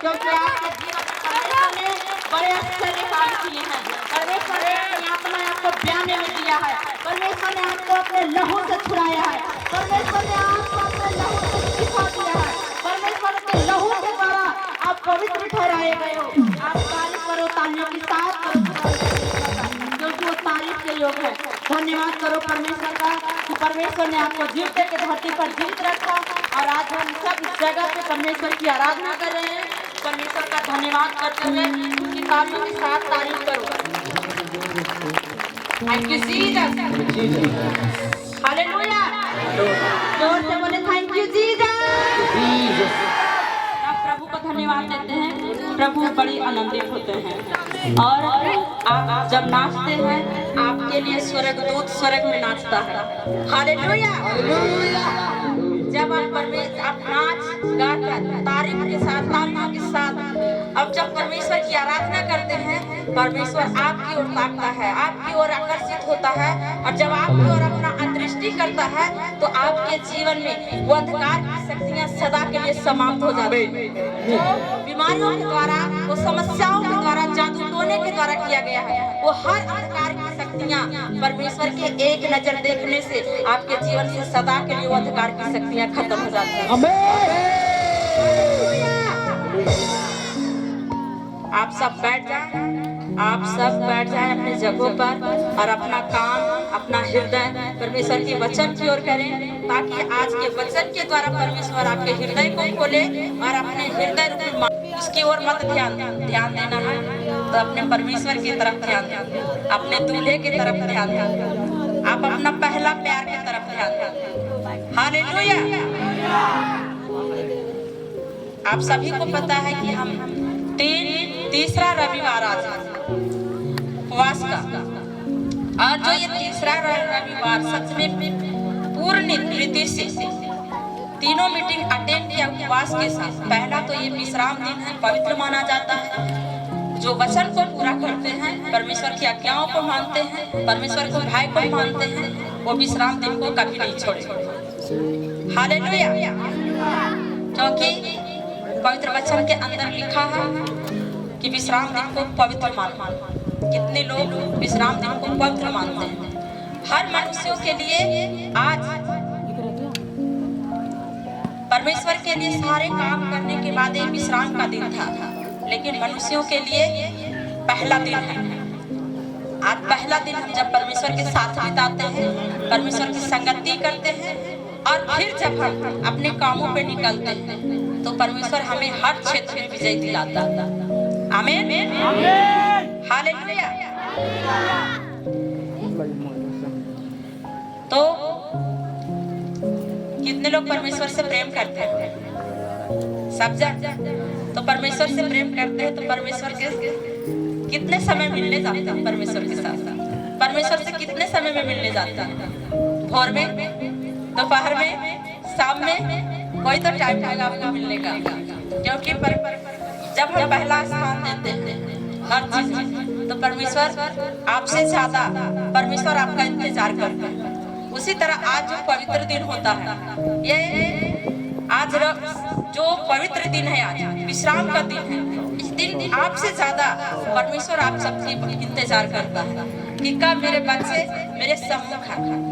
क्योंकि आपके जीवन में बड़े आश्चर्य काम किए हैं। परमेश्वर ने अपना आपको ब्याने में दिया है। परमेश्वर ने आपको अपने लहू से छुड़ाया है। परमेश्वर ने आपको अपने लहू से छिपा दिया है। परमेश्वर के लहू के द्वारा आप पवित्र ठहराए गए हो। आप तारीफ करो, तालियों की साथ करो, क्योंकि वो तारीफ के योग है। धन्यवाद करो परमेश्वर का कि परमेश्वर ने आपको जीवते के धरती पर जीवित रखा और आज हम सब इस जगह पे परमेश्वर की आराधना कर रहे हैं। परमेश्वर का धन्यवाद करते हुए उनकी तालियों के साथ तारीफ करो। Thank you Jesus, hallelujah. जोर से बोले थैंक यू जीसस। आप प्रभु को धन्यवाद देते हैं। प्रभु बड़ी आनंदित होते हैं और आप जब नाचते हैं आपके लिए स्वर्गदूत स्वर्ग में नाचता है। हालेलुया। जब आप नाच गाकर तारीफ के साथ तालियों के साथ अब जब परमेश्वर की आराधना करते हैं, परमेश्वर आपकी ओर ताकता है, आपकी ओर आकर्षित होता है और जब आपकी ओर अपना दृष्टि करता है तो आपके जीवन में वो अंधकार की शक्तियां सदा के लिए समाप्त हो जाती हैं। बीमारियों के द्वारा, वो समस्याओं के द्वारा, जादू टोने के द्वारा किया गया है, वो हर अंधकार की शक्तियां परमेश्वर के एक नजर देखने से आपके जीवन से सदा के लिए वो अंधकार की शक्तियां खत्म हो जाती हैं। आप सब बैठ जाएं, आप सब बैठ जाएं अपने जगहों पर और अपना काम, अपना हृदय परमेश्वर के वचन की ओर करें, ताकि आज के वचन के द्वारा परमेश्वर आपके हृदय को खोले और अपने हृदय उसकी ओर मत ध्यान देना है तो अपने परमेश्वर की तरफ ध्यान दें, अपने दूल्हे की तरफ ध्यान दें, आप अपना पहला प्यार की तरफ ध्यान दें। हालेलुया। आप सभी को पता है कि हम तीसरा रविवार आज उपवास का, और जो ये तीसरा रविवार सच में पूर्ण रीति से तीनों मीटिंग अटेंड किया उपवास के साथ। पहला तो ये विश्राम दिन है, पवित्र माना जाता है। जो वचन को पूरा करते हैं, परमेश्वर की आज्ञाओं को मानते हैं, परमेश्वर को भाई को मानते हैं, वो विश्राम दिन को कभी नहीं छोड़े। हालेलुया। क्योंकि पवित्र वचन के अंदर लिखा है कि विश्राम दिन को पवित्र मानना। कितने लोग विश्राम दिन को पवित्र मानते हैं? हर मनुष्यों के लिए आज परमेश्वर के लिए सारे काम करने के बाद एक विश्राम का दिन था, लेकिन मनुष्यों के लिए पहला दिन है। आज पहला दिन हम जब परमेश्वर के साथ बिताते हैं, परमेश्वर की संगति करते हैं और फिर जब हम अपने कामों पे निकलते हैं तो परमेश्वर हमें हर क्षेत्र में विजय दिलाता है। आमीन, हालेलुया। तो कितने लोग परमेश्वर से प्रेम करते हैं? सब जन तो परमेश्वर से प्रेम करते हैं तो परमेश्वर के कितने समय मिलने जाते हैं? परमेश्वर के साथ परमेश्वर से कितने समय में मिलने जाते हैं? भोर में, दोपहर में, शाम में, कोई तो टाइम होगा आपको मिलने का। क्योंकि जब हम पहला स्थान देते हैं हर चीज में तो परमेश्वर आपसे ज्यादा परमेश्वर आपका इंतजार करते हैं। उसी तरह आज जो पवित्र दिन होता है, ये आज जो पवित्र दिन है, आज विश्राम का दिन है, इस दिन आपसे ज्यादा परमेश्वर आप सबकी इंतजार करता है कि कब मेरे बच्चे मेरे सम्मुख आए।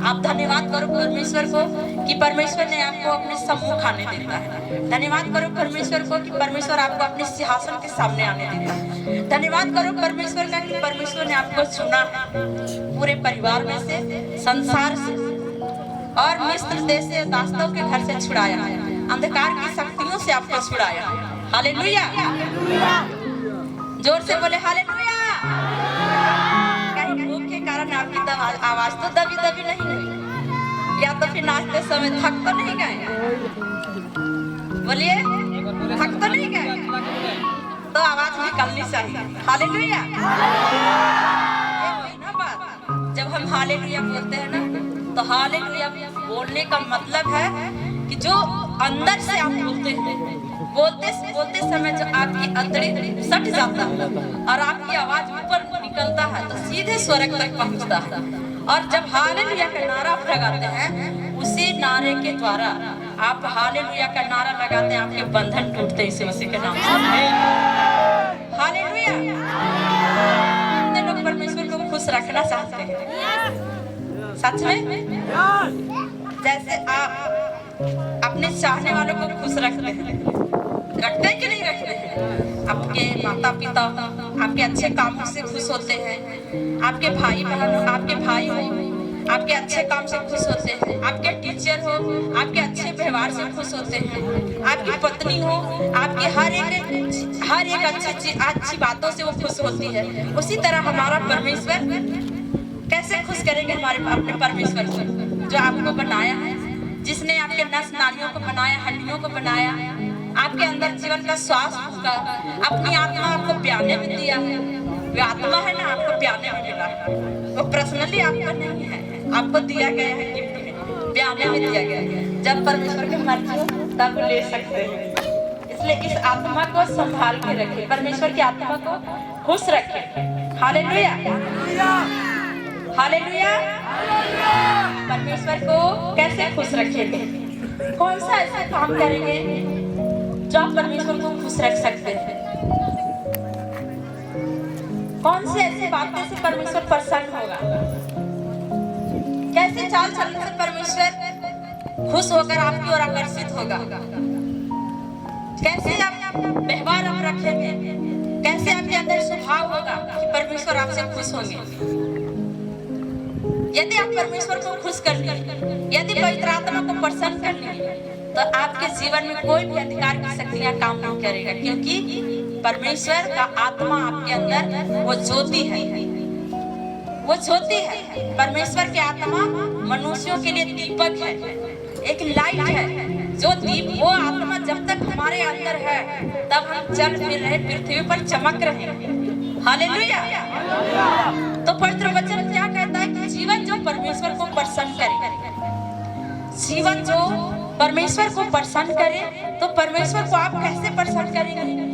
आप धन्यवाद करो परमेश्वर को कि परमेश्वर ने आपको अपने सम्मुख आने देता है। धन्यवाद करो परमेश्वर को कि परमेश्वर आपको अपने सिंहासन के सामने आने देता है। धन्यवाद करो परमेश्वर का कि परमेश्वर ने आपको चुना है, पूरे परिवार में से, संसार से और मिस्र देश से, दासों के घर से छुड़ाया है, अंधकार की शक्तियों से आपको छुड़ाया। हालेलुया। जोर से बोले हालेलुया। कहीं भूख के कारण आपकी आवाज तो दबी दबी नहीं हुई, या तो फिर नाचते समय थक तो नहीं गए? बोलिए, थक तो नहीं गए? तो आवाज निकलनी चाहिए। हालेलुया। जब हम हालेलुया बोलते हैं ना, तो हालेलुया बोलने का मतलब है कि जो अंदर से आप बोलते हैं, बोलते समय जो आपकी अंतड़ी सट जाता है और आपकी आवाज ऊपर निकलता है तो सीधे स्वर्ग तक पहुंचता है। और जब हालेलुया का नारा आप लगाते हैं, उसी नारे के द्वारा आप हालेलुया का नारा लगाते हैं, आपके बंधन टूटते हैं इसी मसीह के नाम से। हालेलुया। कितने लोग परमेश्वर को खुश रखना चाहते हैं? सच में? जैसे आप अपने चाहने वालों को खुश रखते हैं कि नहीं रखते हैं? आपके माता पिता आपके अच्छे कामों से खुश होते हैं, आपके भाई बहन आपके भाई हो आपके अच्छे काम से खुश होते हैं, आपके टीचर हो आपके अच्छे व्यवहार से खुश होते हैं, आपकी पत्नी हो आपके हर एक अच्छी बातों से वो खुश होती है। उसी तरह हमारा परमेश्वर कैसे खुश करेंगे हमारे अपने परमेश्वर को, जो आपको बनाया है, जिसने आपके नस नाड़ियों को बनाया, हड्डियों को बनाया, आपके अंदर जीवन का श्वास फूका, अपनी आत्मा आपको प्याने में दिया है। वो आत्मा है ना, आपको प्याने में मिला है, वो पर्सनली आपका नहीं है, आपको दिया गया है, गिफ्ट में प्याने में दिया गया है। जब परमेश्वर की मर्जी हो तब ले सकते हैं। इसलिए इस आत्मा को संभाल के रखें, परमेश्वर की आत्मा को खुश रखें। Hallelujah, hallelujah. परमेश्वर को कैसे खुश रखेंगे? कौन सा ऐसा काम करेंगे जो आप परमेश्वर को खुश रख सकते हैं? कौन सी ऐसी बातें से परमेश्वर प्रसन्न होगा? कैसे चाल चलने से परमेश्वर खुश होकर आपकी ओर आकर्षित होगा? कैसे आप व्यवहार आप रखेंगे? कैसे आपके अंदर स्वभाव होगा कि परमेश्वर आपसे खुश होंगे? यदि आप परमेश्वर को खुश कर लेंगे, यदि पवित्र आत्मा को प्रसन्न कर लेंगे, तो आपके जीवन में कोई भी अधिकार की शक्तियां काम नहीं करेगा, क्योंकि परमेश्वर का आत्मा आपके अंदर वो ज्योति है, वो ज्योति है। परमेश्वर की आत्मा मनुष्यों के लिए दीपक है, एक लाइट है, जो दीप वो आत्मा जब तक हमारे अंदर है तब हम चल फिर रहे पृथ्वी पर चमक रहे हैं। हालेलुया। तो पवित्र वचन क्या कहता है कि जीवन जो परमेश्वर को प्रसन्न करे, जीवन जो परमेश्वर को प्रसन्न करे, तो परमेश्वर को आप कैसे प्रसन्न करेंगे?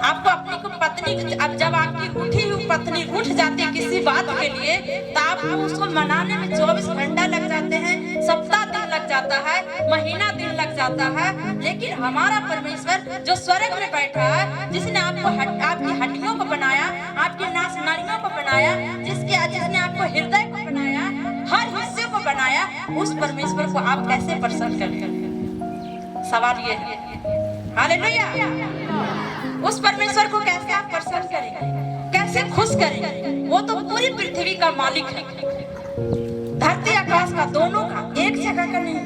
आपको अपनी को पत्नी, अब जब आपकी उठी हुई पत्नी उठ जाती है किसी बात के लिए, तो आपको उसको मनाने में 24 घंटा लग जाते हैं, सप्ताह दिन लग जाता है, महीना दिन लग जाता है। लेकिन हमारा परमेश्वर जो स्वर्ग में बैठा है, जिसने आपको आपकी हड्डियों को बनाया, आपकी नास नाड़ियों को बनाया, जिसने आपको हृदय को बनाया, हर हिस्से को बनाया, उस परमेश्वर को आप कैसे प्रसन्न करेंगे? सवाल ये है। हालेलुया। उस परमेश्वर को कैसे आप प्रसन्न करेंगे, कैसे खुश करेंगे? वो तो पूरी पृथ्वी का मालिक है, धरती आकाश का दोनों का, एक जगह का नहीं।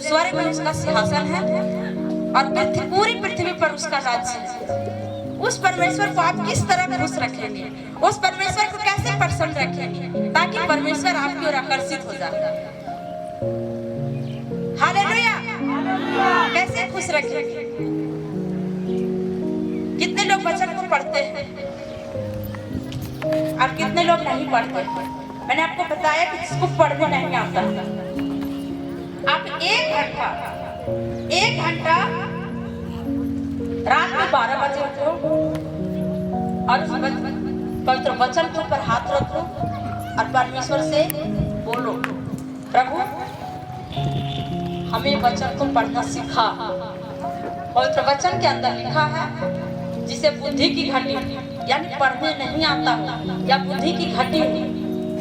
स्वर्ग में उसका सिंहासन है और पूरी पृथ्वी पर उसका राज्य है। उस परमेश्वर को आप किस तरह खुश रखेंगे? उस परमेश्वर को कैसे प्रसन्न रखेंगे ताकि परमेश्वर आपकी ओर आकर्षित हो जाए? हालेलुया। कैसे खुश रखेंगे? कितने लोग वचन को पढ़ते हैं और कितने लोग नहीं पढ़ते? मैंने आपको बताया कि जिसको पढ़ने नहीं आता, आप एक घंटा रात में 12 बजे उठो और पवित्र वचन के ऊपर हाथ रखो और परमेश्वर से बोलो, प्रभु हमें वचन को पढ़ना सिखा। पवित्र वचन के अंदर लिखा है, जिसे बुद्धि की घटी यानी पढ़ने नहीं आता या बुद्धि की घटी,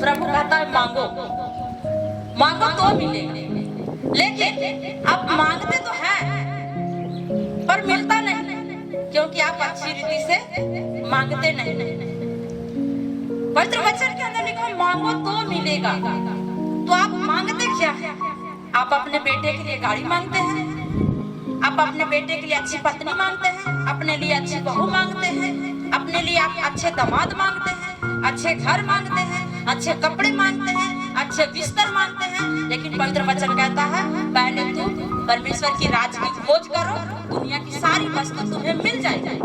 प्रभु कहता है मांगो, मांगो तो मिलेगा। लेकिन आप मांगते तो हैं पर मिलता नहीं, क्योंकि आप अच्छी रीति से मांगते नहीं। पवित्र वचन के अंदर लिखा मांगो तो मिलेगा। तो आप मांगते क्या है? आप अपने बेटे के लिए गाड़ी मांगते हैं, आप अपने बेटे के लिए अच्छी पत्नी मांगते हैं, अपने लिए अच्छी बहू मांगते हैं, अपने लिए आप अच्छे दामाद मांगते हैं, अच्छे घर मांगते हैं, अच्छे कपड़े मांगते हैं, अच्छे बिस्तर मांगते हैं, लेकिन पवित्र वचन कहता है पहले तुम परमेश्वर की राज की खोज करो, दुनिया की सारी वस्तु तुम्हें मिल जाएगी।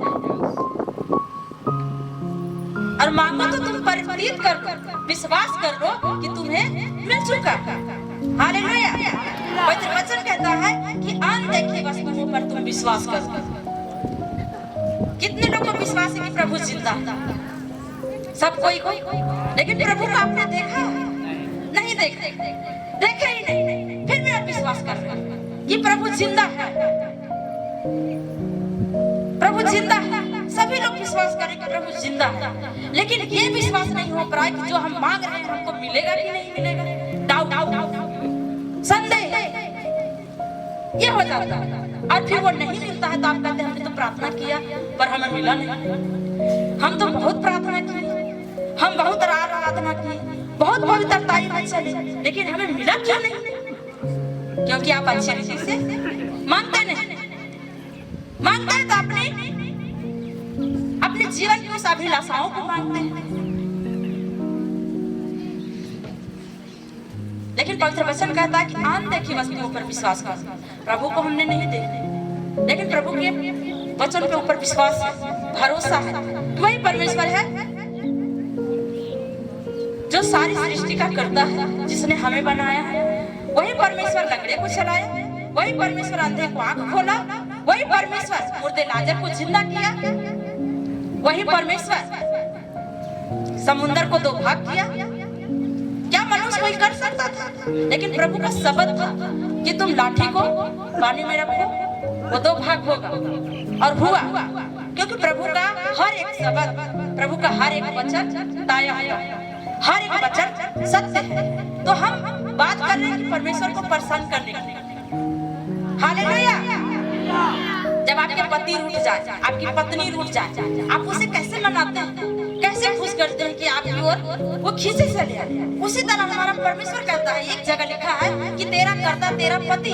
और मांगो तो तुम प्रतीत कर लो, विश्वास कर लो कि तुम्हें मिल चुका। हालेलुया। पवित्र वचन कहता है कि अनदेखी वस्तुओं पर तुम विश्वास करो। कितने लोगों को विश्वास है कि प्रभु जिंदा है? सब कोई को, लेकिन प्रभु को आपने देखा नहीं? देखे ही नहीं, फिर भी आप विश्वास कर रहे हैं कि प्रभु जिंदा है। प्रभु जिंदा है, सभी लोग विश्वास करें कि प्रभु जिंदा है, लेकिन ये विश्वास नहीं हो पा रहा है कि जो हम मांग रहे हैं हमको मिलेगा कि नहीं मिलेगा। डाउट, संदेह ये हो जाता है। और फिर वो नहीं मिलता है तो आप कहते हैं हमने तो प्रार्थना किया पर हमें मिला नहीं। हम तो बहुत प्रार्थना की, हम बहुत आराधना की, बहुत पवित्रताई में चले, लेकिन हमें मिला क्यों नहीं? क्योंकि आप अच्छी रीति से मांगते नहीं। मांगते हैं तो अपने जीवन की उस अभिलाषाओं को मांगते हैं। लेकिन पवित्र वचन कहता है कि अनदेखी वस्तुओं पर विश्वास करो। प्रभु को हमने नहीं देखा, लेकिन प्रभु के वचन के ऊपर विश्वास है, भरोसा है। वही परमेश्वर है जो सारी सृष्टि का करता है, जिसने हमें बनाया है। वही परमेश्वर लकड़े को चलाया, वही परमेश्वर अंधे को आंख खोला, वही परमेश्वर मुर्दे लाजर को जिंदा किया, वही परमेश्वर समुद्र को दो भाग किया। क्या मनुष्य कोई कर सकता था? लेकिन प्रभु का शब्द था कि तुम लाठी को पानी में रखो, वो दो भाग होगा, और हुआ। क्योंकि प्रभु का हर एक शब्द, प्रभु का हर एक वचन ताया है, हर एक वचन सत्य है। तो हम बात कर रहे हैं कि परमेश्वर को प्रसन्न करने की। हालेलुया। जब आपके पति रूठ जाए, आपकी पत्नी रूठ जाए, आप उसे कैसे मनाते हैं, कैसे खुश करते हैं कि आपकी ओर वो खींचे चले आए? उसी तरह हमारा परमेश्वर कहता है, एक जगह लिखा है कि तेरा कर्ता तेरा पति,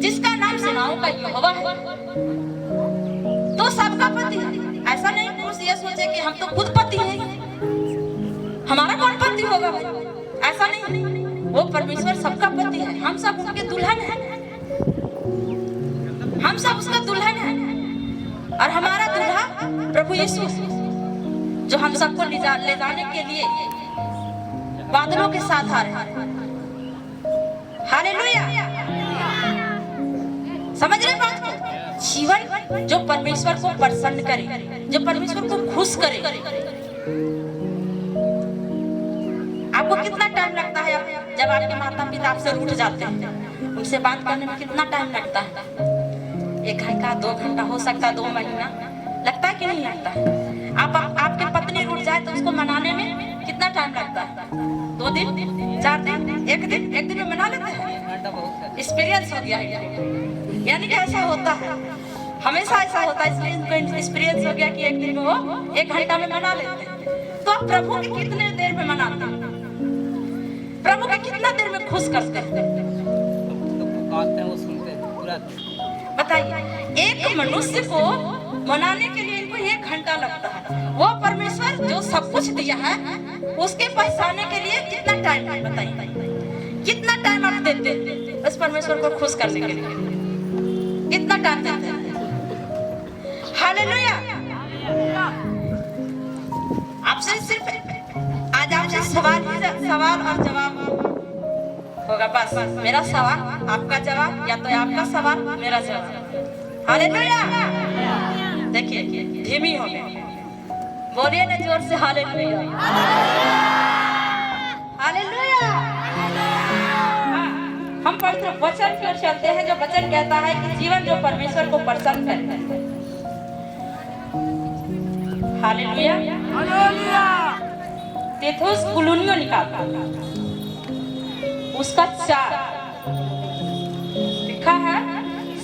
जिसका नाम सेनाओं का यहोवा है, तो सबका पति है। ऐसा नहीं पुरुष ये सोचे कि हम तो खुद पति हैं, हमारा कौन पति होगा भाई? ऐसा नहीं, वो परमेश्वर सबका पति है। हम सब उसके दुल्हन हैं, हम सब उसका दुल्हन है। और हमारा दूल्हा प्रभु यीशु, जो हम सबको ले जाने के लिए बादलों के साथ आ रहे हैं। हालेलुया। समझ रहे बात को? जीवन जो परमेश्वर को प्रसन्न करे, जो परमेश्वर को खुश करे। आपको कितना टाइम लगता है जब आपके माता पिता आपसे रूठ जाते हैं? उनसे बात करने में कितना टाइम लगता है? 1 घंटा, 2 घंटा, हो सकता है 2 महीना, लगता है कि नहीं लगता है? आपके पत्नी रूठ जाए तो उसको मनाने में कितना टाइम लगता है? 2 दिन, 4 दिन, 1 दिन में मना लेते हैं। एक्सपीरियंस हो गया है, यानी कि ऐसा होता है, हमेशा ऐसा होता है। इसलिए इनको एक्सपीरियंस हो गया कि 1 दिन में वो 1 घंटा में मना लेते हैं। तो आप प्रभु के कितने देर में मनाते हैं? प्रभु के कितना देर में खुश करते हैं? बताइए, एक मनुष्य को मनाने के लिए इनको 1 घंटा लगता है। वो परमेश्वर जो सब कुछ दिया है, उसके पहचाने के लिए कितना टाइम है? बताइए, कितना टाइम आप देते हैं उस परमेश्वर को खुश करने के लिए? कितना टाइम देते हैं? हालेलुया। आपसे सिर्फ आज आपसे सवाल और जवाब होगा, बस। मेरा सवाल आपका जवाब, या तो आपका सवाल मेरा जवाब। हालेलुया। देखिए, धीमी हो गई, बोलिए ना जोर से हालेलुया। हालेलुया। हम पवित्र वचन की ओर चलते हैं, जो वचन कहता है कि जीवन जो परमेश्वर को प्रसन्न करे। हालेलुया। तीतुस कुलुनियो निकालता, उसका 4 लिखा है,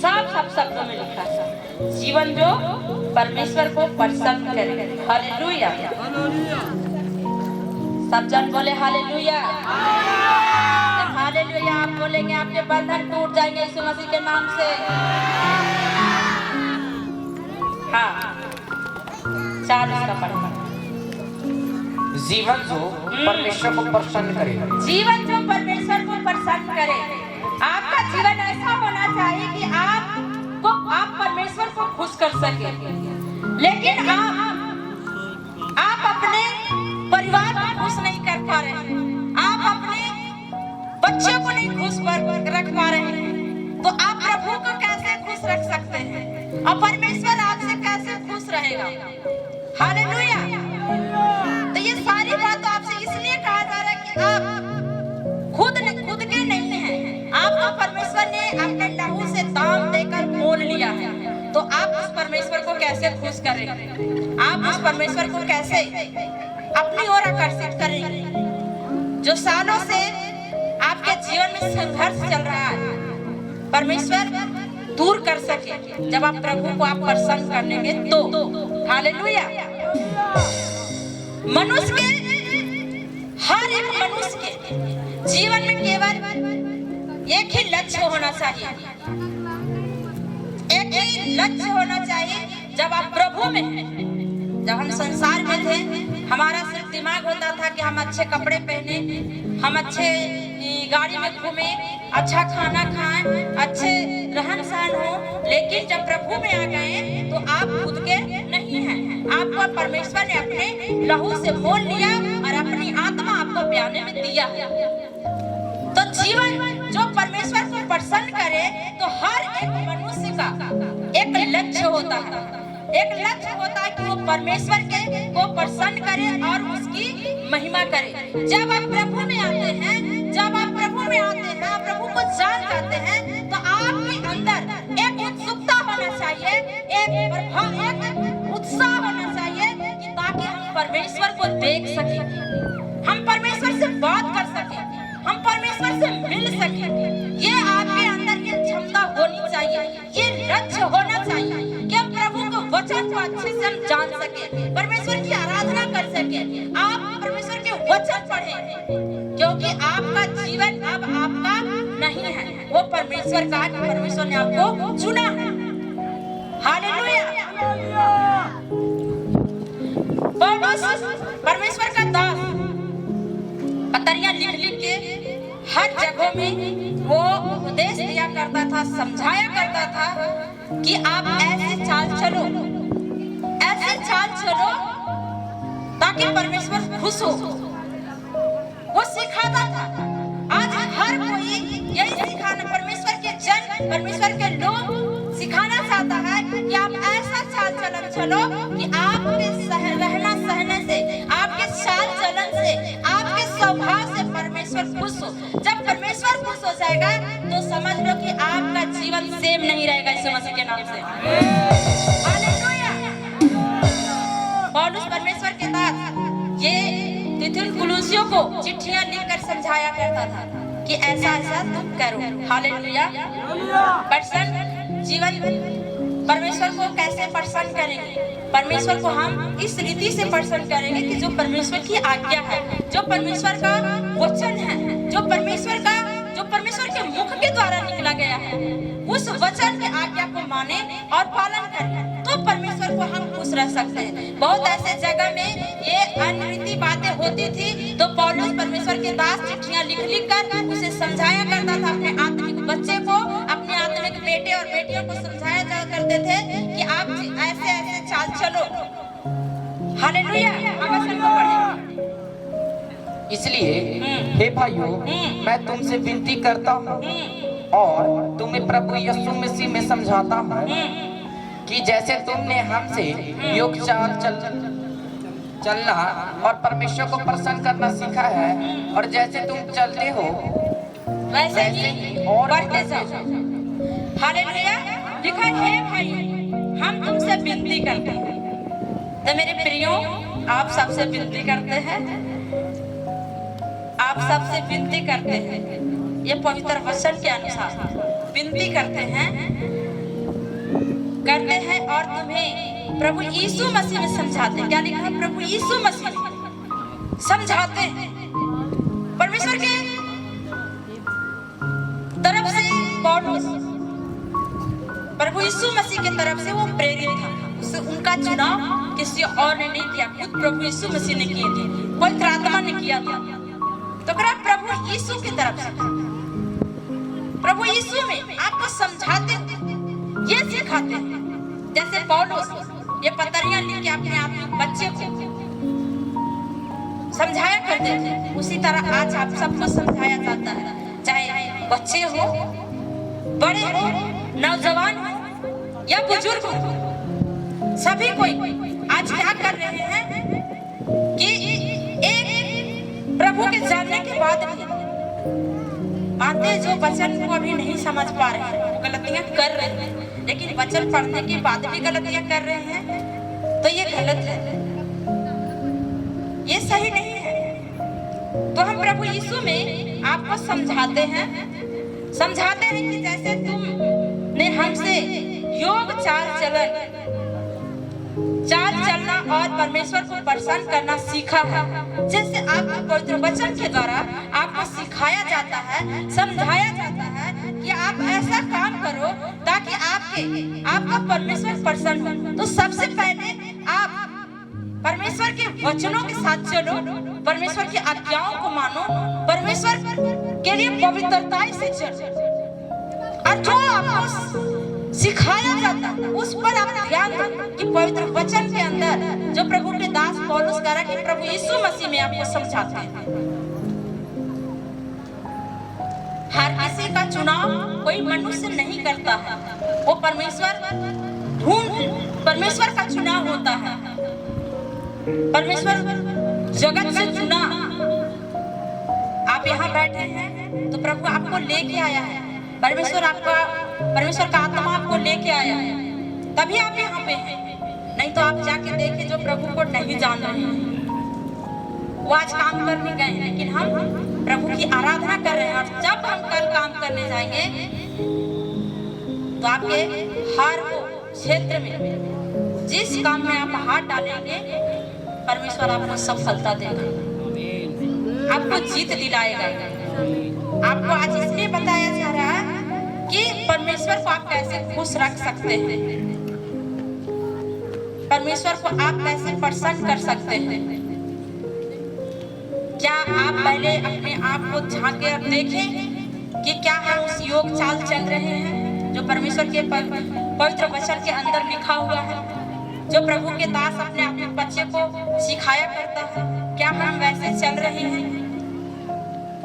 साफ शब्दों में लिखा है, जीवन जो परमेश्वर को प्रसन्न करे। हालेलुया। सब जन बोले हालेलुया। जब हालेलुया आप बोलेंगे, आपके बंधन टूट जाएंगे यीशु मसीह के नाम से। हाँ, 4 इसका पढ़ना। जीवन जो परमेश्वर को प्रसन्न करे। जीवन जो परमेश्वर को प्रसन्न करे। आपका जीवन ऐसा होना चाहिए कि आप परमेश्वर को खुश कर सके। लेकिन आप अपने परिवार को खुश नहीं कर पा रहे हैं, आप अपने बच्चों को नहीं खुश रख पा रहे हैं, तो आप प्रभु को कैसे खुश रख सकते हैं और परमेश्वर आपसे कैसे खुश रहेगा? हालेलुया। तो ये सारी बात आपसे इसलिए कहा जा रहा है कि आप खुद के नहीं हैं, आपको परमेश्वर ने अपने लहू से दाम देकर मोल लिया है। तो आप उस परमेश्वर को कैसे खुश करेंगे? आप उस परमेश्वर को कैसे अपनी ओर आकर्षित करेंगे? जो सालों से आपके जीवन में संघर्ष चल रहा है, परमेश्वर दूर कर सके जब आप प्रभु को आप प्रसन्न करनेंगे तो। हालेलुया। मनुष्य के हर एक मनुष्य के जीवन में केवल एक ही लक्ष्य होना चाहिए, एक ही लक्ष्य होना चाहिए। जब आप प्रभु में हैं, जब हम संसार में थे, हमारा सिर्फ दिमाग होता था कि हम अच्छे कपड़े पहने, हम अच्छे गाड़ी में घूमे, अच्छा खाना खाएं, अच्छे रहन सहन हो। लेकिन जब प्रभु में आ गए तो आप खुद के नहीं हैं, आपको परमेश्वर ने अपने लहू से मोल लिया और अपनी आत्मा आपको प्याने में दिया। तो जीवन जो परमेश्वर को प्रसन्न करे, तो हर एक मनुष्य का एक लक्ष्य होता है, एक लक्ष्य होता है कि वो परमेश्वर को प्रसन्न करे और उसकी महिमा करे। जब आप प्रभु में आते हैं, जब आप प्रभु में आते हैं, आप प्रभु को जान जाते हैं, तो आपके अंदर एक उत्सुकता होना चाहिए, एक उत्साह होना चाहिए कि ताकि हम परमेश्वर को देख सके, हम परमेश्वर से बात कर सके, हम परमेश्वर से मिल सके। ये आपके अंदर ये क्षमता होनी चाहिए, ये लक्ष्य होना चाहिए कि हम प्रभु को वचन को अच्छे से हम जान सके, परमेश्वर की आराधना कर सके, आप परमेश्वर के वचन पढ़ें, क्योंकि आपका जीवन अब आपका नहीं है, वो परमेश्वर का है। परमेश्वर ने आपको चुना है। हालेलुया। पौलुस परमेश्वर का दास पत्रियां लिख के हर जगह में वो उपदेश दिया करता था, समझाया करता था कि आप ऐसे चाल चलो, ऐसे चाल चलो ताकि परमेश्वर खुश हो। वो सिखाता था। आज हर कोई यही सिखाना, परमेश्वर के जन, परमेश्वर के लोग सिखाना चाहता है कि आप ऐसा चाल चलन चलो कि आपके रहना सहने से, आपके चाल चलन से, आपके स्वभाव से परमेश्वर खुश हो। जब परमेश्वर खुश हो जाएगा तो समझ लो कि आपका जीवन सेम नहीं रहेगा, यीशु मसीह के नाम से। हालेलुया। पौलुस परमेश्वर के दास ये कुलुसियों को चिट्ठियां लिखकर समझाया करता था कि ऐसा ऐसा तुम करो। हालेलुया। प्रसन्न जीवन परमेश्वर को कैसे प्रसन्न करेंगे? परमेश्वर को हम इस रीति से प्रसन्न करेंगे कि जो परमेश्वर की आज्ञा है, जो परमेश्वर का वचन है, जो परमेश्वर के मुख के द्वारा निकला गया है, उस वचन के आज्ञा को माने और पालन करें, तो परमेश्वर को हम खुश रह सकते हैं। बहुत ऐसे जगह में ये अनरीति बातें होती थी, तो पौलुस परमेश्वर के दास चिट्ठियां लिख कर उसे समझाया करता था। अपने आत्मिक बच्चे को, अपने आत्मिक बेटे और बेटियों को समझाया करते थे कि आप ऐसे ऐसे चाल चलो। हालेलुया। इसलिए हे भाइयों, मैं तुमसे विनती करता हूँ और तुम्हें प्रभु यीशु मसीह में समझाता हूँ कि जैसे तुमने हमसे योग चाल चलना और परमेश्वर को प्रसन्न करना सीखा है, और जैसे तुम चलते हो वैसे ही और बढ़ते जाओ। हालेलुया। लिखा है भाई, हम तुमसे विनती करते हैं। तो मेरे प्रियो, आप सबसे विनती करते हैं, आप सबसे विनती करते हैं। ये पवित्र वचन के अनुसार विनती करते हैं और तुम्हें प्रभु यीशु मसीह में समझाते हैं। क्या लिखा है? प्रभु यीशु मसीह में समझाते हैं। परमेश्वर के तरफ से पौलुस प्रभु यीशु मसीह की तरफ से वो प्रेरित था, उनका चुनाव किसी और ने नहीं किया, खुद प्रभु यीशु मसीह ने किए थे, पवित्र आत्मा ने किया था। तो करा प्रभु यीशु की तरफ से, प्रभु यीशु में आपको समझाते ये सिखाते हैं। जैसे पौलुस ये पतरियां लेके अपने आप बच्चे को समझाया करते थे, उसी तरह आज आप सबको समझाया जाता है, चाहे बच्चे हो, बड़े हो, नौजवान हो या बुजुर्ग हो, सभी कोई आज क्या कर रहे हैं कि एक प्रभु के जानने के बाद भी आते जो वचन को अभी नहीं समझ पा रहे हैं, गलतियां कर रहे हैं, लेकिन वचन पढ़ने के बाद भी गलतियां कर रहे हैं, तो ये गलत है, ये सही नहीं है। तो हम प्रभु यीशु में आपको समझाते हैं कि जैसे तुमने हमसे योग चाल चलना और परमेश्वर को प्रसन्न करना सीखा है, जैसे आपको पवित्र वचन के द्वारा आपको सिखाया जाता है, समझाया जाता है कि आप ऐसा काम करो ताकि आपका परमेश्वर प्रसन्न हो। तो सबसे पहले आप परमेश्वर के वचनों के साथ चलो, परमेश्वर की आज्ञाओं को मानो, परमेश्वर के लिए पवित्रता से चलो, और जो आपको सिखाया जाता है उस पर आप ध्यान दो कि पवित्र वचन के अंदर जो प्रभु के दास पौलुस कह रहा है कि प्रभु यीशु मसीह में आपको समझाते हैं। हर किसी का चुनाव कोई मनुष्य नहीं करता है, वो परमेश्वर का चुनाव होता है। परमेश्वर जगत से चुना, आप यहाँ बैठे हैं तो प्रभु आपको लेके आया है, परमेश्वर का आत्मा आपको लेके आया है, तभी आप यहाँ पे हैं। नहीं तो आप जाके देखें जो प्रभु को नहीं जान रहे हैं, वो आज काम करने गए हैं, लेकिन हम प्रभु की आराधना कर रहे हैं। और जब हम कल काम करने जाएंगे तो आपके हर क्षेत्र में जिस काम में आप हाथ डालेंगे परमेश्वर आपको सफलता देगा, आपको जीत दिलाएगा। आपको आज इसलिए बताया जा रहा है कि परमेश्वर को आप कैसे खुश रख सकते हैं, परमेश्वर को आप कैसे प्रसन्न कर सकते हैं। क्या आप पहले अपने आप को झांके और देखें कि क्या हम उस योग चाल चल रहे हैं जो परमेश्वर के पवित्र वचन के अंदर लिखा हुआ है, जो प्रभु के दास अपने बच्चे को सिखाया करता है। क्या हम वैसे चल रहे हैं?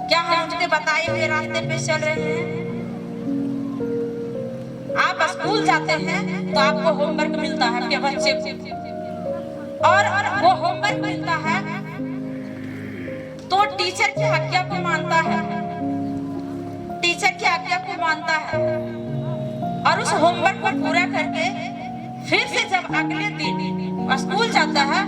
क्या हम उसके बताए हुए रास्ते पे चल रहे हैं? आप स्कूल जाते हैं तो आपको होमवर्क मिलता है आपके बच्चे को, और वो होमवर्क मिलता है तो टीचर की आज्ञा को मानता है, टीचर की आज्ञा को मानता है, और उस होमवर्क को पूरा करके फिर से जब अगले दिन स्कूल जाता है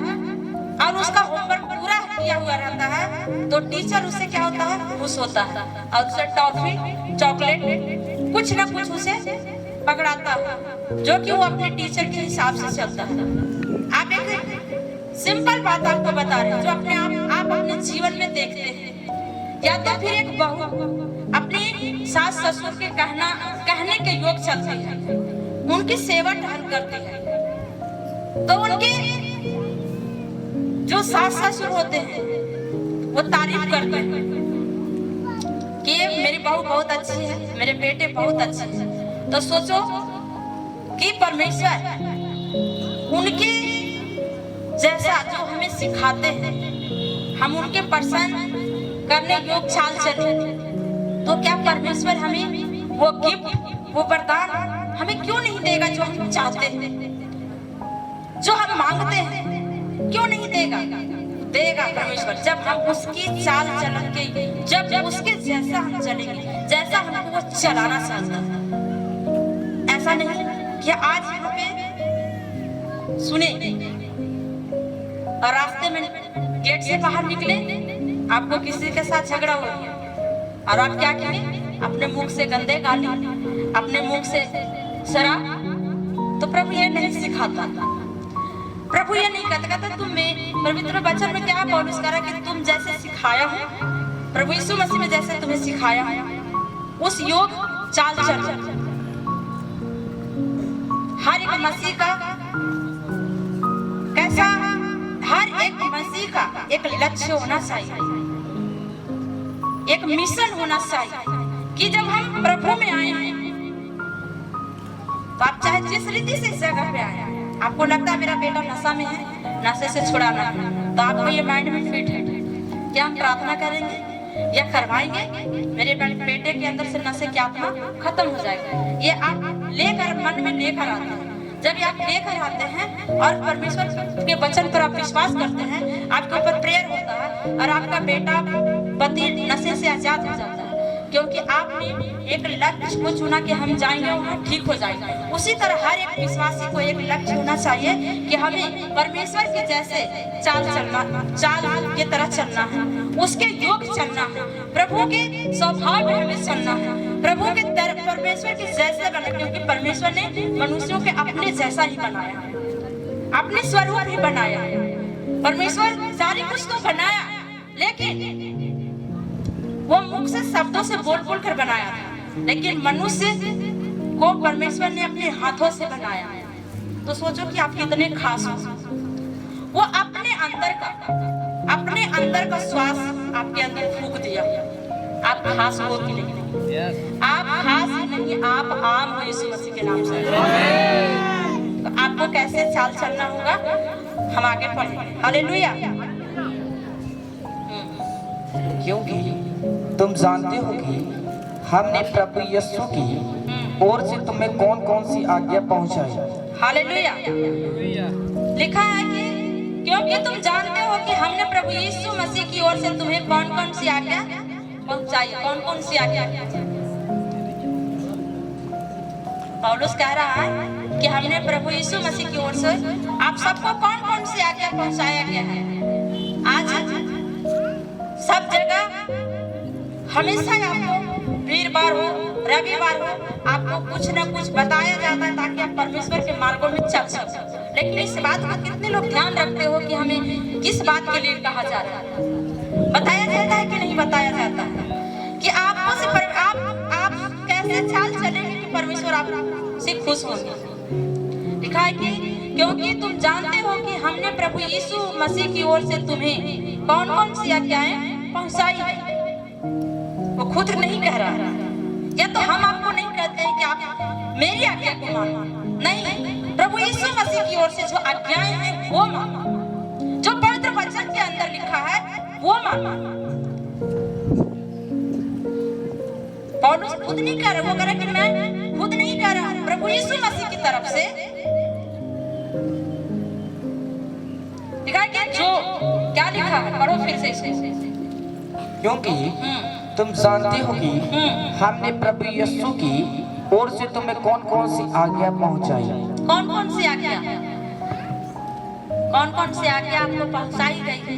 और उसका होमवर्क पूरा किया हुआ रहता है तो टीचर उससे क्या होता है, खुश होता है, और उसे टॉफी, चॉकलेट, कुछ ना कुछ उसे पकड़ाता है, जो कि वो अपने टीचर के हिसाब से चलता है। आप एक सिंपल बात आपको बता रहे हैं जो आप अपने जीवन में देखते हैं, या तो फिर एक बहू अपने सास ससुर के कहने के योग चलती है, उनकी सेवा टहल करती है, तो उनके जो सास ससुर होते हैं वो तारीफ करते हैं कि मेरी बहू बहुत अच्छी है, मेरे बेटे बहुत अच्छे हैं। तो सोचो कि परमेश्वर उनके जैसा जो हमें सिखाते हैं, हम उनके प्रसन्न करने योग चाल चले, तो क्या परमेश्वर हमें वो गिफ्ट, वो वरदान हमें क्यों नहीं देगा जो हम चाहते हैं, जो हम मांगते हैं? क्यों नहीं देगा? देगा परमेश्वर, जब हम उसकी चाल चलन के, जब उसके जैसा हम चलेंगे, जैसा हमको वो चलाना चाहता है। ऐसा नहीं कि आज यहाँ पे सुने और रास्ते में गेट से बाहर निकले, आपको किसी के साथ झगड़ा हो गया और आप क्या किए, अपने मुख से गंदे गाली, अपने मुख से शराब। तो प्रभु ये नहीं सिखाता, प्रभु ये नहीं कहता तुम्हें पवित्र वचन में क्या पौलुस कह रहा कि तुम जैसे सिखाया हो, प्रभु यीशु मसीह में जैसे तुम्हें सिखाया उस योग चाल चल। हर एक मसीह का कैसा हर एक मसीह का एक लक्ष्य होना चाहिए, एक मिशन होना चाहिए कि जब हम प्रभु में आए हैं तो आप चाहे जिस रीति से इस जगह पे आए, आपको लगता है मेरा बेटा नशा में है, नशे से छुड़ाना है, तो आपको ये माइंड में फिट है क्या हम प्रार्थना करेंगे या करवाएंगे, मेरे बेटे के अंदर से नशे की आत्मा खत्म हो जाएगा। ये आप लेकर मन में लेकर आते हैं। जब आप लेकर आते हैं और परमेश्वर के वचन पर आप विश्वास करते हैं, आपके ऊपर प्रेयर होता है और आपका बेटा पति नशे से आजाद हो जाता है, क्योंकि आपने एक लक्ष्य को चुना कि हम जाएंगे वहाँ ठीक हो जाएंगे। उसी तरह हर एक विश्वासी को एक लक्ष्य होना चाहिए कि हमें परमेश्वर के जैसे चाल की तरह चलना है, उसके योग चलना है, प्रभु के स्वभाव में हमें चलना है, प्रभु के परमेश्वर के जैसे बनना, क्योंकि परमेश्वर ने मनुष्यों के अपने जैसा ही बनाया, अपने स्वरूप ही बनाया। परमेश्वर सारी कुछ तो बनाया, लेकिन वो मुख से शब्दों से बोल बोल कर बनाया था, लेकिन मनुष्य को परमेश्वर ने अपने हाथों से बनाया। तो सोचो कि आप कितने खास हो। वो अपने अंदर का श्वास आपके अंदर फूंक दिया। आप खास हो कि नहीं? आप खास नहीं, आप आम हो यीशु मसीह के नाम से। तो आपको कैसे चाल चलना होगा, हम आगे पढ़ें। हालेलुया। क्योंकि तुम जानते हो कि हमने प्रभु यीशु की ओर से तुम्हें कौन कौन सी आज्ञा पहुंचाई। हालेलुया। लिखा है कि क्योंकि तुम जानते हो कि हमने प्रभु यीशु मसीह की ओर से तुम्हें कौन कौन सी आज्ञा पहुंचाई। कौन कौन सी आज्ञा? पौलुस कह रहा है कि हमने प्रभु यीशु मसीह की ओर से आप सबको कौन कौन सी आज्ञा पहुंचाया गया है। आज सब जगह हमेशा आपको वीरवार हो, रविवार हो, आपको कुछ न कुछ बताया जाता है ताकि आप परमेश्वर के मार्गों में चल सको। लेकिन इस बात का कितने लोग ध्यान रखते हो कि हमें किस बात के लिए कहा जा रहा है, बताया जाता है कि नहीं बताया जाता है कि आपको से आप कैसे चाल चलेंगे कि परमेश्वर आपसे खुश होंगे। लिखा है कि क्योंकि तुम जानते हो कि हमने प्रभु यीशु मसीह की ओर से तुम्हें कौन कौन सी आज्ञाएं पहुंचाई है। वो खुद नहीं कह रहा है, या तो हम आपको नहीं कहते हैं कि आप मेरी आज्ञा को मानो, नहीं, प्रभु यीशु मसीह की ओर से जो आज्ञाएं हैं वो मानो, जो पवित्र वचन के अंदर लिखा है वो मानो। पौलुस खुद नहीं कह रहा, वो कह रहा कि मैं खुद नहीं कह रहा, प्रभु यीशु मसीह की तरफ से लिखा है कि जो क्या लिखा है, पढ़ो फिर से इसे। क्योंकि तुम जानते हो कि हमने प्रभु यीशु की ओर से तुम्हें कौन कौन सी आज्ञा पहुंचाई। कौन कौन सी आज्ञा? कौन कौन सी आज्ञा आपको पहुंचाई गई है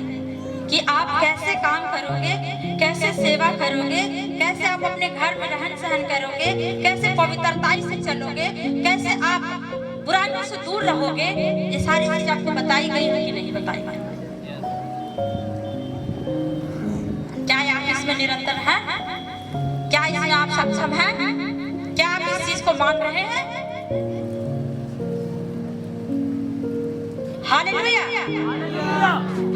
कि आप कैसे काम करोगे, कैसे सेवा करोगे, कैसे आप अपने घर में रहन सहन करोगे, कैसे पवित्रताई से चलोगे, कैसे आप बुराइयों से दूर रहोगे। ये सारी चीजें आपको बताई गई है कि नहीं बताई गई? क्या आप इसमें निरंतर हैं? क्या इसमें आप सक्षम हैं? क्या आप इस चीज को मान रहे हैं? हालेलुया।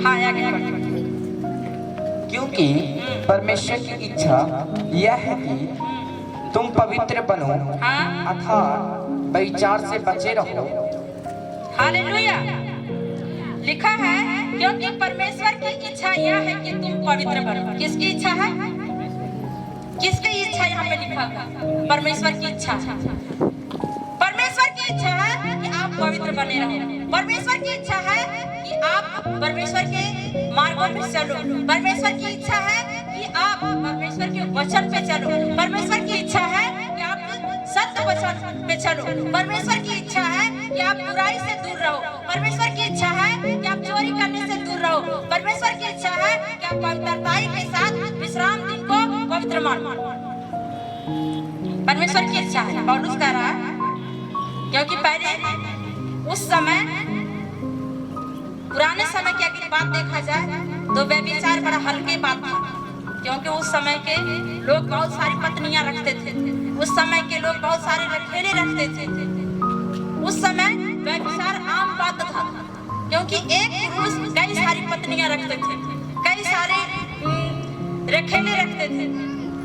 हाँ, आगे बढ़ो। क्योंकि परमेश्वर की इच्छा यह है कि तुम पवित्र बनो, अर्थात व्यभिचार से बचे रहो। हालेलुया। लिखा है क्योंकि परमेश्वर की इच्छा यह है कि तुम पवित्र बनो। किसकी इच्छा है? किसकी इच्छा यहाँ पे लिखा है? परमेश्वर की इच्छा। परमेश्वर की इच्छा है कि आप पवित्र बने रहो। परमेश्वर की इच्छा है कि आप परमेश्वर के मार्गों में चलो। परमेश्वर की इच्छा है कि आप परमेश्वर के वचन पे चलो। परमेश्वर की इच्छा है कि आप सत्य वचन पे चलो। परमेश्वर की इच्छा है कि आप बुराई से दूर रहो। परमेश्वर की इच्छा है कि आप चोरी करने से दूर रहो। परमेश्वर की इच्छा है कि आप पवित्रताई के साथ विश्राम दिन को पवित्र मानो। परमेश्वर की इच्छा है। पौलुस कह रहा है क्योंकि पहले उस समय, पुराने समय की अगर बात देखा जाए तो व्यभिचार बड़ा हल्के बात था, क्योंकि उस समय के लोग बहुत सारी पत्नियां रखते थे। उस समय के लोग बहुत सारे रखेले रखते थे। उस समय व्यभिचार आम बात था, क्योंकि एक पुरुष कई सारी पत्नियां रखते थे, कई सारे रखेले रखते थे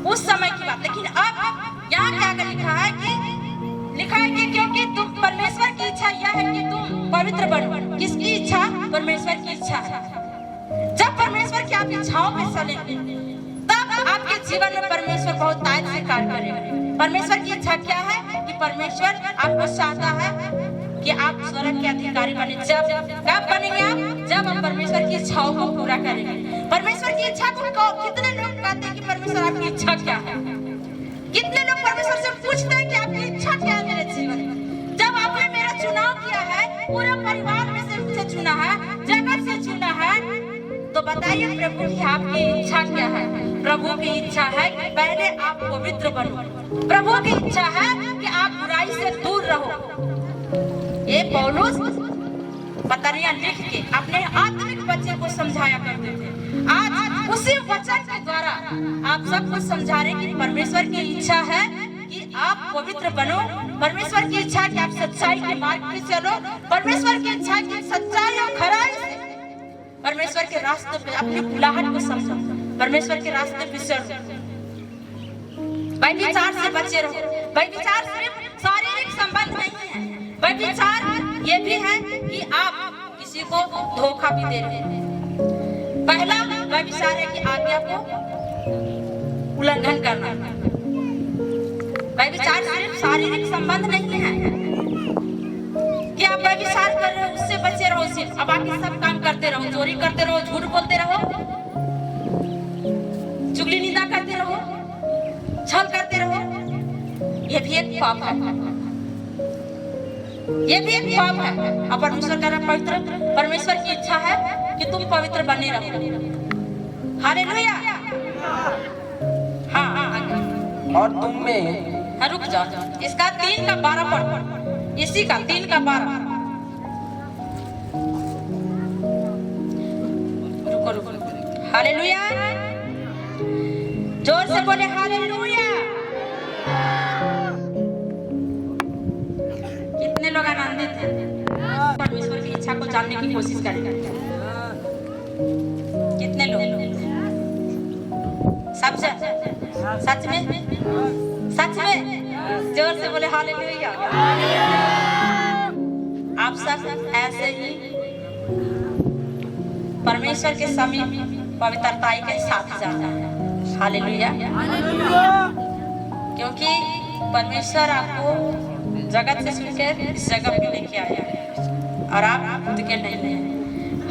उस समय की बात। लेकिन अब यहाँ क्या लिखा है कि क्योंकि तुम परमेश्वर की इच्छा यह है कि तुम पवित्र बनो। किसकी इच्छा? परमेश्वर की इच्छा है। जब परमेश्वर की आप इच्छाओं पे चलेंगे तब आपके जीवन में परमेश्वर बहुत ताज से कार्य करेगा। परमेश्वर की इच्छा क्या है कि परमेश्वर आपको चाहता है कि आप स्वर्ग के अधिकारी बने। कब बनेंगे आप? जब हम परमेश्वर की इच्छाओं को पूरा करेंगे। परमेश्वर की इच्छा को कितने लोग कहते हैं कि परमेश्वर आपकी इच्छा क्या है? कितने लोग परमेश्वर से पूछते हैं कि आपकी इच्छा क्या है मेरे जीवन में? जब आपने मेरा चुनाव किया है, पूरे परिवार में से मुझे चुना है, जगत से चुना है, तो बताइए प्रभु की आपकी इच्छा क्या है? प्रभु की इच्छा है कि पहले आप पवित्र बनो। प्रभु की इच्छा है कि आप बुराई से दूर रहो। ये पौलुस पतरियां लिख के अपने आत्मिक बच्चे को समझाया करते थे। आज उसी वचन के द्वारा आप सबको समझा रहे कि परमेश्वर की इच्छा है कि आप पवित्र बनो। परमेश्वर की इच्छा है कि आप सच्चाई के मार्ग पे चलो। परमेश्वर की इच्छा है कि सच्चाई और खराई से परमेश्वर के रास्ते पे अपनी बुलाहट को समझो। परमेश्वर के रास्ते पे चलो। व्यभिचार से बचे रहो। व्यभिचार सिर्फ शारीरिक संबंध नहीं है, व्यभिचार ये भी है कि आप किसी को धोखा भी दे रहे हैं। पहला व्यभिचार है कि आज्ञा को उल्लंघन करना। व्यभिचार सिर्फ शारीरिक संबंध नहीं है कि आप व्यभिचार कर रहे हो उससे बचे रहो सिर्फ। अब बाकी सब काम करते रहो, चोरी करते रहो, झूठ बोलते रहो, चुगली निंदा करते रहो, छल करते रहो। ये भी एक पाप है, ये भी एक पाप है। और परमेश्वर कह रहा है पवित्र। परमेश्वर की इच्छा है कि तुम पवित्र बने रहो। हालेलुया। हाँ और तुम में रुक जाओ, इसका 3 का 12 पढ़, इसी का 3 का 12। रुको। हालेलुया, जोर से बोले हालेलुया। कितने लोग आनंदित हैं? परमेश्वर की इच्छा को जानने की कोशिश करेंगे। कितने लोग? सब सच में जोर से बोले हालेलुया। आप सब ऐसे ही परमेश्वर के समीप पवित्रताई के साथ जाना है। हालेलुया। क्योंकि परमेश्वर आपको जगत से सुनकर इस जगह पे लेके आया है और आप खुद के नहीं हैं।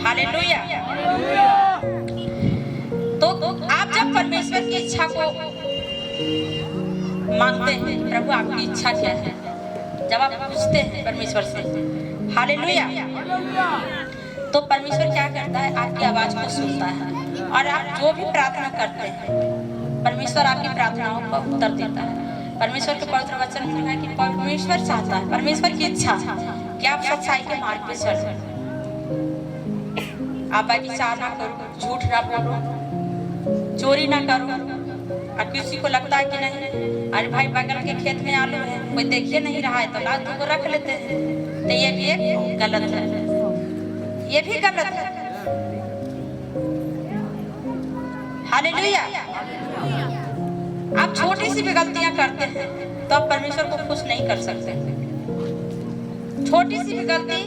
हालेलुया। तो आप जब परमेश्वर की इच्छा को मांगते हैं, प्रभु आपकी इच्छा क्या है, जब आप पूछते हैं परमेश्वर से, हालेलुया, तो परमेश्वर क्या करता है? आपकी आवाज को सुनता है और आप जो भी प्रार्थना करते हैं परमेश्वर आपकी प्रार्थनाओं का उत्तर देता है। परमेश्वर के पवित्र वचन में लिखा है कि परमेश्वर चाहता है, परमेश्वर की इच्छा कि आप सच्चाई के मार्ग पे चलें। आप व्यभिचार ना करो, झूठ ना बोलो, चोरी ना करो। और किसी को लगता है कि नहीं, अरे भाई बगल के खेत में आलू है, कोई देखिए नहीं रहा है तो ला दो को रख लेते हैं, तो ये भी एक गलत है, ये भी गलत है। हालेलुया। आप छोटी सी भी गलतियां करते हैं तो आप परमेश्वर को खुश नहीं कर सकते। छोटी सी भी गलती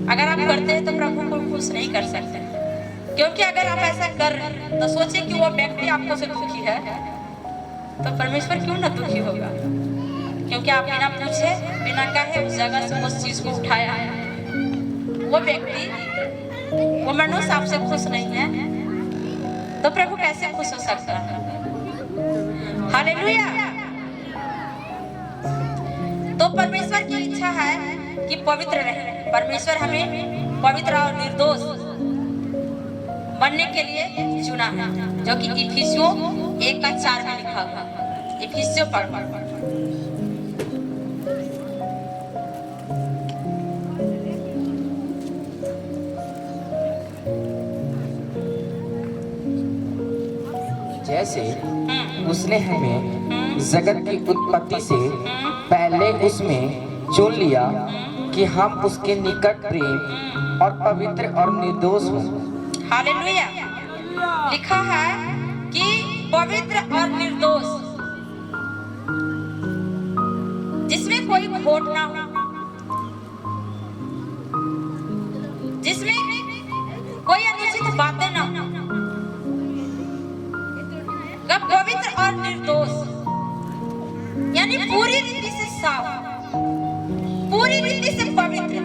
अगर आप करते हैं तो प्रभु को खुश नहीं कर सकते। क्योंकि अगर आप ऐसा कर रहे हैं तो सोचिए कि वो व्यक्ति आपको से दुखी है तो परमेश्वर क्यों ना दुखी होगा? क्योंकि आप बिना पूछे बिना कहे उस जगह से उस चीज को उठाया है। वो व्यक्ति, वो मनुष्य आपसे खुश नहीं है तो प्रभु कैसे खुश हो सकता है? हालेलुया। तो परमेश्वर की इच्छा है कि पवित्र रहे। परमेश्वर हमें पवित्र और निर्दोष बनने के लिए चुना है, जो कि इफिसियों 1:4 में लिखा हुआ। इफिसियों पढ़। जैसे उसने हमें जगत की उत्पत्ति से पहले उसमें चुन लिया कि हम उसके निकट प्रेम और पवित्र और निर्दोष हो। हालेलुया। लिखा है कि पवित्र और निर्दोष, जिसमें कोई खोट ना हो, जिसमें कोई अनुचित बातें ना हो। पवित्र और निर्दोष यानी पूरी रीति से साफ, पूरी रीति से पवित्र।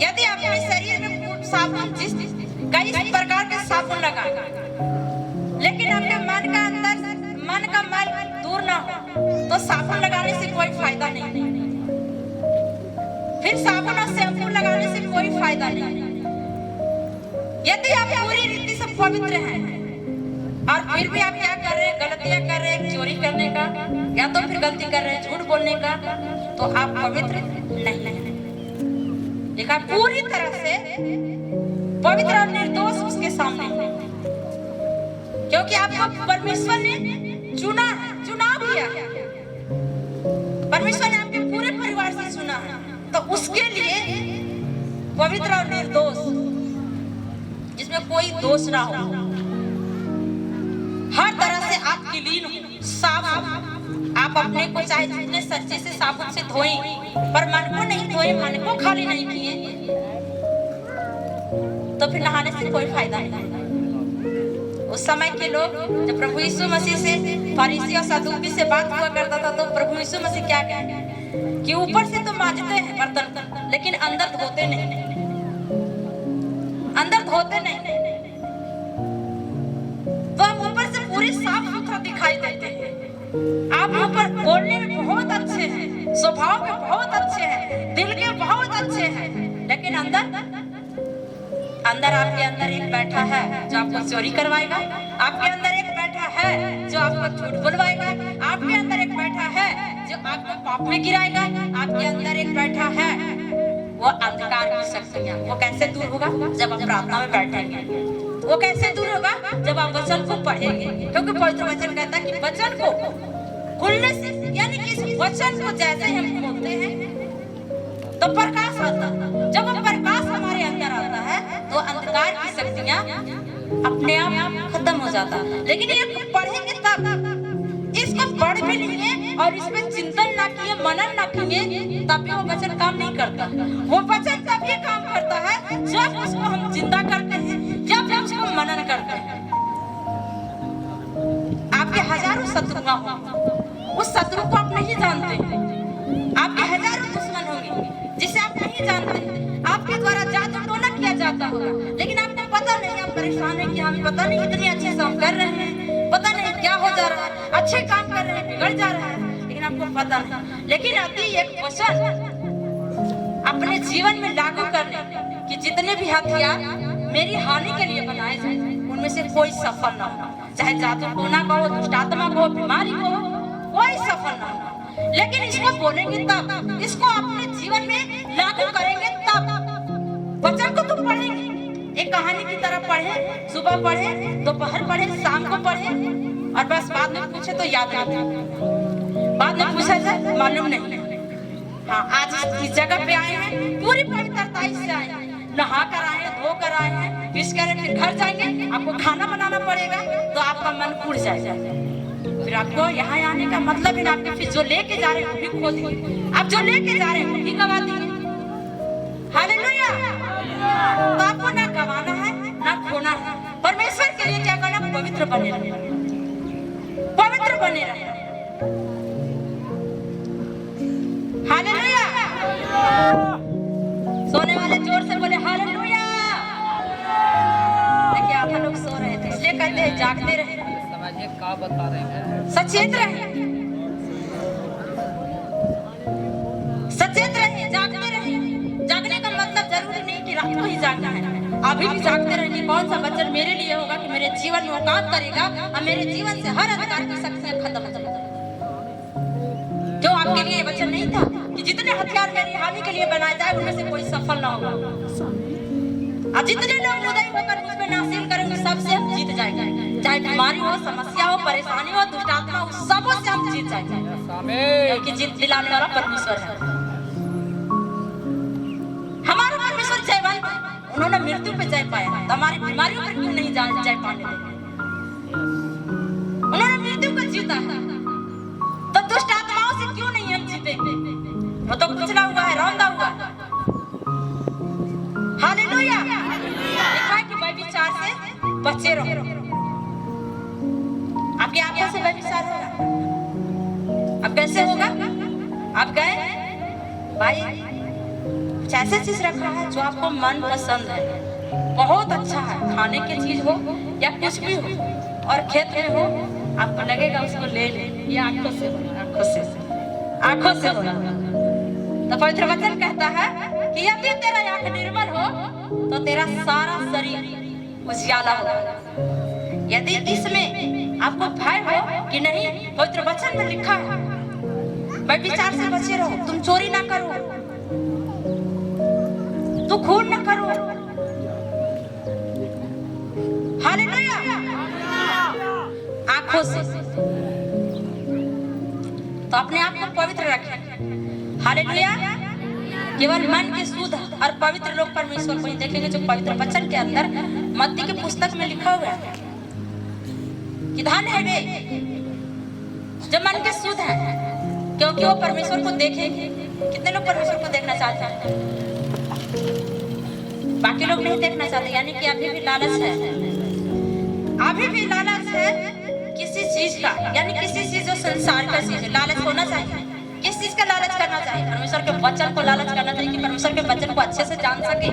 यदि अपने शरीर में साबुन कई प्रकार के साबुन लगा, लेकिन आपके मन का मैल दूर ना हो तो साबुन लगाने से कोई फायदा नहीं। फिर साबुन और शैम्पू लगाने से कोई फायदा नहीं। यदि आप पूरी रीति से पवित्र हैं और फिर भी आप क्या कर रहे हैं, गलतियां कर रहे हैं, चोरी करने का या तो फिर गलती कर रहे हैं झूठ बोलने का, तो आप पवित्र नहीं। देखा, पूरी तरह से पवित्र और निर्दोष उसके सामने, क्योंकि आपको परमेश्वर ने चुनाव किया। परमेश्वर ने आपके पूरे परिवार से चुना है, तो उसके लिए पवित्र और निर्दोष, जिसमें कोई दोष ना हो, हर तरह से आप क्लीन हो, साफ हो। आप अपने को चाहे जितने सच्चे से साबुन से धोएं, पर मन को नहीं धोए, मन को खाली नहीं किए, तो फिर नहाने से कोई फायदा नहीं। उस समय के लोग जब प्रभु यीशु मसीह से फरीसी और सदूकी से बात हुआ करता था, तो प्रभु यीशु मसीह क्या कहते कि ऊपर से तो मांजते हैं बर्तन, लेकिन अंदर धोते नहीं, अंदर धोते नहीं। तो हम ऊपर से पूरे साफ सुथरा दिखाई देते हैं। आप ऊपर बोलने में बहुत अच्छे हैं, स्वभाव में बहुत अच्छे हैं, दिल के बहुत अच्छे हैं, लेकिन अंदर आपके अंदर एक बैठा है जो आपको चोरी करवाएगा। आपके अंदर एक बैठा है जो आपको झूठ बुलवाएगा। आपके अंदर एक बैठा है जो आपको पाप में गिराएगा। आपके अंदर एक बैठा है, वो अंधकार की शक्तियां। वो कैसे दूर होगा? जब आप प्रार्थना में बैठेंगे। वो कैसे दूर होगा? जब आप वचन को पढ़ेंगे, क्योंकि पवित्र वचन कहता है कि वचन को खुलने से, यानी कि इस वचन को जैसे हम खोलते हैं तो प्रकाश आता है। जब वो प्रकाश हमारे अंदर आता है तो अंधकार की शक्तियां अपने आप खत्म हो जाता है। लेकिन ये पढ़ेंगे तब, इसको पढ़ भी लेंगे और इसमें चिंतन ना किए, मनन ना किए, तब भी वो वचन काम नहीं करता। वो वचन तभी काम करता है जब उसको हम जिंदा करते हैं, जब हम उसको मनन करते हैं। आपके हजारों शत्रुआं हो, उस शत्रु को आप नहीं जानते। आपके हजारों दुश्मन होंगे जिसे आप नहीं जानते। आपके द्वारा जादू टोना किया जाता होगा, लेकिन आपको पता नहीं। आप परेशान है कि हमें पता नहीं इतने अच्छे से हम कर रहे हैं, पता नहीं क्या हो जा रहा है, अच्छे काम कर रहे हैं, बिगड़ जा रहा है, लेकिन आपको पता नहीं। लेकिन अभी एक वचन अपने जीवन में लागू करने कि जितने भी हथियार मेरी हानि के लिए बनाए जाए, उनमें से कोई सफल ना हो। चाहे जादू टोना का हो, दुष्ट आत्मा का हो, बीमारी को हो, कोई सफल ना हो। लेकिन इसको बोलेंगे तब, इसको अपने जीवन में लागू करेंगे तब। वचन को तो पढ़ेंगे, एक कहानी की तरह पढ़े, सुबह पढ़े, दोपहर पढ़े, शाम को पढ़े, और बस बाद में पूछे तो याद नहीं, बाद में पूछा जाए मालूम नहीं। हाँ, आज इस जगह पे आए हैं, पूरी पवित्रता से आए हैं, नहा कर आए हैं, धो कर आए हैं, फिर घर जाएंगे, आपको खाना बनाना पड़ेगा, तो आपका मन उड़ जाएगा। फिर आपको यहाँ आने का मतलब है, आपके फिर जो लेके जा रहे हैं वो भी खो देंगे, आप जो लेके जा रहे हैं वो भी गवा देंगे। हालेलुया। तो आपको ना गवाना है ना खोना है। परमेश्वर के लिए क्या करना? पवित्र बने रहना, पवित्र बने रहना। हालेलुया। सोने वाले जोर से बोले हालेलुया। देखिए आधा लोग सो रहे थे, इसलिए कहते हैं जागते रहे, क्या बता रहे हैं, सचेत रहे, सचेत रहे, जागते रहे। जागने का मतलब जरूरी नहीं कि रात को ही जागना है, अभी भी जागते रहिए। कौन सा वचन मेरे लिए होगा कि मेरे जीवन में औकात करेगा और मेरे जीवन से हर अंधकार की शक्तियां खत्म हो जाएगी। जो आपके लिए वचन नहीं था कि जितने हथियार मेरी हानि के लिए बनाए जाए उनमें से कोई सफल ना होगा, और जितने लोग उदय होकर मुझ पे नासिल करेंगे सबसे हम जीत जाएंगे। चाहे बीमारी हो, समस्या हो, परेशानी हो, दुष्ट आत्मा हो, सबों से हम जीत जाएंगे, क्योंकि जीत दिलाने वाला परमेश्वर है। मृत्यु पे जय पाया, तो हमारी बीमारियों पर क्यों नहीं जय पाने देंगे? उन्होंने मृत्यु को जीता है, तो दुष्ट आत्माओं से क्यों नहीं हम जीतेंगे? वो तो कुचला हुआ है, रौंदा हुआ है। हालेलुया। लिखा है कि व्यभिचार से बचे रहो। आपकी आंखों से व्यभिचार होगा, अब कैसे होगा? आप गए भाई, कुछ ऐसे चीज रखा है जो आपको मन पसंद है, बहुत अच्छा है, खाने की चीज हो या कुछ भी हो, और खेत में हो, आपको लगेगा उसको ले ले। ये आंखों से होगा। तो पवित्र वचन कहता है कि यदि तेरा आंख निर्मल हो तो तेरा सारा शरीर उजियाला होगा। यदि इसमें आपको भय हो कि नहीं, पवित्र वचन में लिखा है व्यभिचार से बचे रहो, तुम चोरी ना करो, तू खून ना करो। हालेलुया। आंखों से तो अपने आप को पवित्र रखें। हालेलुया। केवल मन के शुद्ध और पवित्र लोग परमेश्वर को ही देखेंगे। जो पवित्र वचन के अंदर मत्ती की पुस्तक में लिखा हुआ है कि धन्य है वे जो मन के शुद्ध है, क्योंकि वो परमेश्वर को देखेंगे। कितने लोग परमेश्वर को देखना चाहते हैं? बाकी लोग नहीं देखना चाहते, यानी कि अभी भी लालच है, अभी भी लालच है किसी चीज का, यानी किसी चीज जो संसार का चीज है, लालच होना चाहिए। किस चीज का लालच करना चाहिए? परमेश्वर के वचन को लालच करना चाहिए कि परमेश्वर के वचन को अच्छे से जान सके।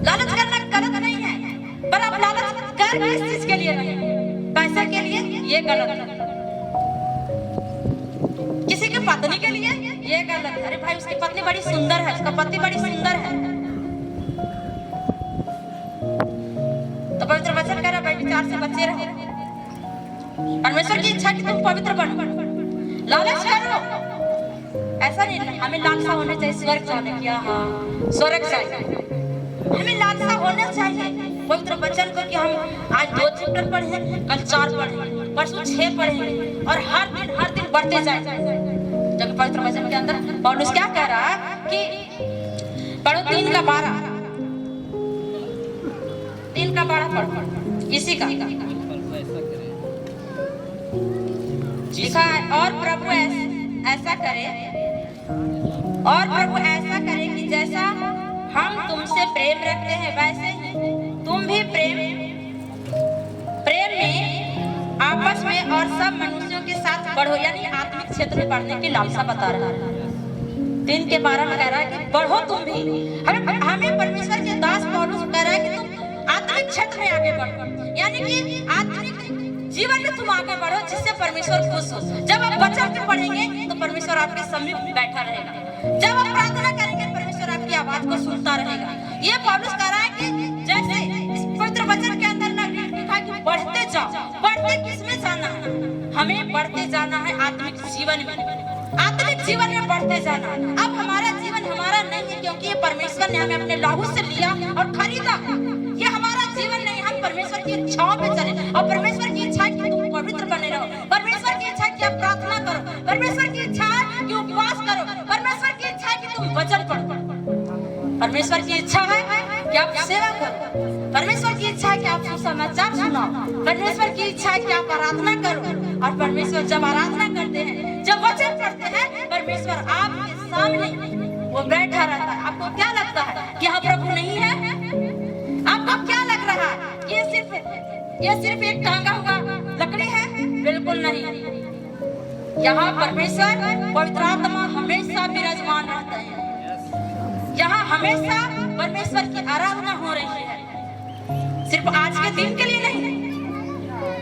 लालच करना गलत नहीं है, पर आप लालच कर किस चीज के लिए रहे? पैसे के लिए? ये गलत है। किसी की पत्नी के लिए? ये गलत है। अरे भाई, उसकी पत्नी बड़ी सुंदर है, उसका पति बड़ी सुंदर है, तो पवित्र वचन कह रहा है व्यभिचार से बचे रहो। परमेश्वर की इच्छा कि तुम पवित्र बनो। लालच करो, ऐसा नहीं, हमें लालसा होने चाहिए स्वर्ग जाने की। हाँ, स्वर्ग चाहिए, हमें लालसा होना चाहिए पवित्र वचन को कि हम आज 2 चैप्टर पढ़े, कल 4 पढ़े, परसों 6 पढ़े, और हर दिन बढ़ते जाए। जब पवित्र वचन के अंदर पौलुस क्या कह रहा है कि पढ़ो 3 का 12 पढ़ो, इसी का लिखा है। और प्रभु ऐसा करे कि जैसा हम तुमसे प्रेम रखते हैं, वैसे ही तुम भी प्रेम में आपस में और सब मनुष्यों के साथ बढ़ो। यानी आत्मिक क्षेत्र में बढ़ने की लालसा बता रहा है। 3 के 12 में कह रहा है कि बढ़ो तुम भी। हमें परमेश्वर के दास पौलुस कह रहा है कि तुम आत्मिक क्षेत्र में आगे बढ़ो, यानी कि आत्मिक जीवन में तुम आगे बढ़ो, जिससे परमेश्वर खुश हो। जब आप वचन में पढ़ेंगे तो परमेश्वर आपके समीप बैठा रहेगा। जब आप प्रार्थना करेंगे परमेश्वर आपकी आवाज को सुनता रहेगा। ये पौलुस कह रहा है कि जैसे इस पवित्र वचन के अंदर लिखा है कि बढ़ते जाओ। बढ़ते किसमें जाना है? हमें बढ़ते जाना है आत्मिक जीवन में, आत्मिक जीवन में बढ़ते जाना। अब हमारा जीवन हमारा नहीं है, क्योंकि ये परमेश्वर ने हमें अपने लहू से लिया और खरीदा। ये हमारा जीवन नहीं, हम परमेश्वर की इच्छाओं पे चले। और परमेश्वर की इच्छा है कि तुम पवित्र बने रहो, परमेश्वर की इच्छा है कि आप प्रार्थना करो, परमेश्वर की इच्छा है कि उपवास करो, परमेश्वर की इच्छा है कि तुम वचन पढ़ो, परमेश्वर की इच्छा है कि आप सेवा करो, परमेश्वर की इच्छा है कि आप सुसमाचार सुनाओ, परमेश्वर की इच्छा है कि आप आराधना करो। और परमेश्वर जब आराधना करते हैं, जब वचन पढ़ते हैं, परमेश्वर आपके सामने वो बैठा रहता है। आपको क्या लगता है कि यहाँ प्रभु नहीं है? आपको क्या लग रहा है कि ये सिर्फ एक टांगा हुआ लकड़ी है? बिल्कुल नहीं। यहाँ परमेश्वर पवित्र आत्मा हमेशा विराजमान रहता है। यहाँ हमेशा परमेश्वर की आराधना हो रही है, सिर्फ आज के दिन के लिए नहीं।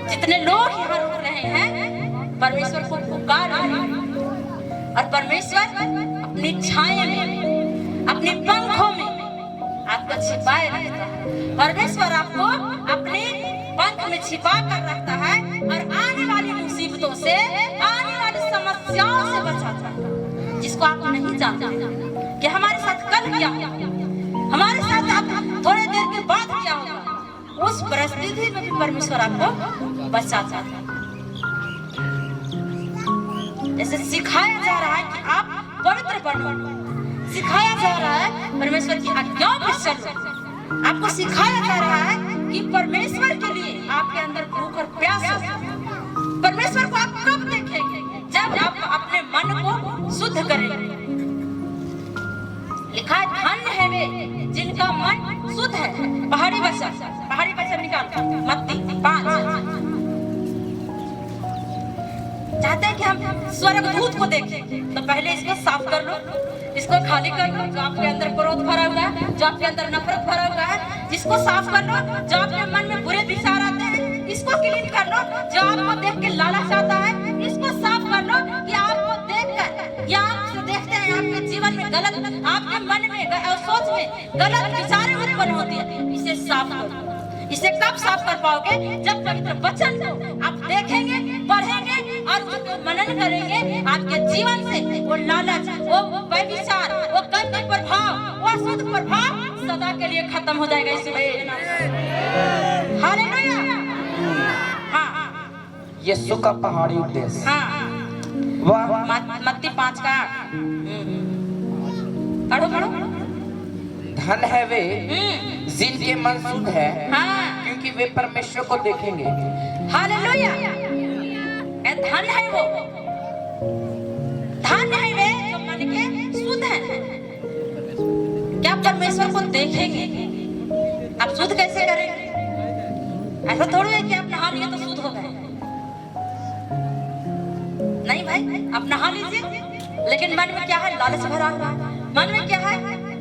जितने लोग यहाँ रुक रहे हैं परमेश्वर को पुकार रहे हैं, और परमेश्वर अपनी छाया में, अपने पंखों में आपको छिपाए रखता है। परमेश्वर आपको अपने पंख में छिपा कर रखता है, और आने वाली मुसीबतों से, आने वाली समस्याओं से बचाता है, जिसको आप नहीं जानते कि हमारे साथ कल क्या होगा, हमारे साथ आप थोड़े देर के बाद क्या होगा। उस परिस्थिति में भी परमेश्वर आपको बचाता है। जैसे सिखाया जा रहा है कि आप पवित्र बनो, सिखाया जा रहा है परमेश्वर की आज्ञाओं पर चलो। आपको सिखाया जा रहा है कि परमेश्वर के लिए आपके अंदर भूख और प्यास हो। परमेश्वर को आप कब देखेंगे? जब आप अपने मन को शुद्ध करेंगे। लिखा है धन्य है वे जिनका मन शुद्ध है। पहाड़ी वचन निकाल मत्ती 5। चाहते हैं कि हम स्वर्गदूत को देखें तो पहले इसको साफ कर लो, इसको खाली कर लो। जो आपके अंदर क्रोध भरा हुआ है, जो आपके अंदर नफरत भरा हुआ है, इसको साफ कर लो। जो आपके मन में बुरे विचार आते हैं, इसको क्लीन कर लो। जो आपको देख के लालच आता है, इसको साफ कर लो। कि आपको देखकर या आप जो देखते हैं आपके जीवन में गलत, आपके मन में और सोच में गलत विचारें उत्पन्न होती है, इसे साफ करो। इसे कब साफ कर पाओगे? जब पवित्र वचन को आप देखेंगे, पढ़ेंगे और उसको मनन करेंगे। आपके जीवन से वो लालच, वो व्यभिचार, वो गंदे प्रभाव, वो अशुद्ध प्रभाव सदा के लिए खत्म हो जाएगा। इसलिए हालेलुया। हाँ, यीशु का पहाड़ी उपदेश। हाँ, वह मत्ती 5 का 8 पढ़ो। धन है वे जिनके मन शुद्ध है, हाँ, क्योंकि वे परमेश्वर को देखेंगे। हालेलुया। धन है वो, धन है वे जो मन के शुद्ध हैं। क्या परमेश्वर को देखेंगे? आप शुद्ध कैसे करेंगे? ऐसा थोड़ी है कि आप नहा लिए तो शुद्ध हो गए। नहीं भाई, आप नहा लीजिए, लेकिन मन में क्या है? लालच भरा हुआ है। मन में क्या है?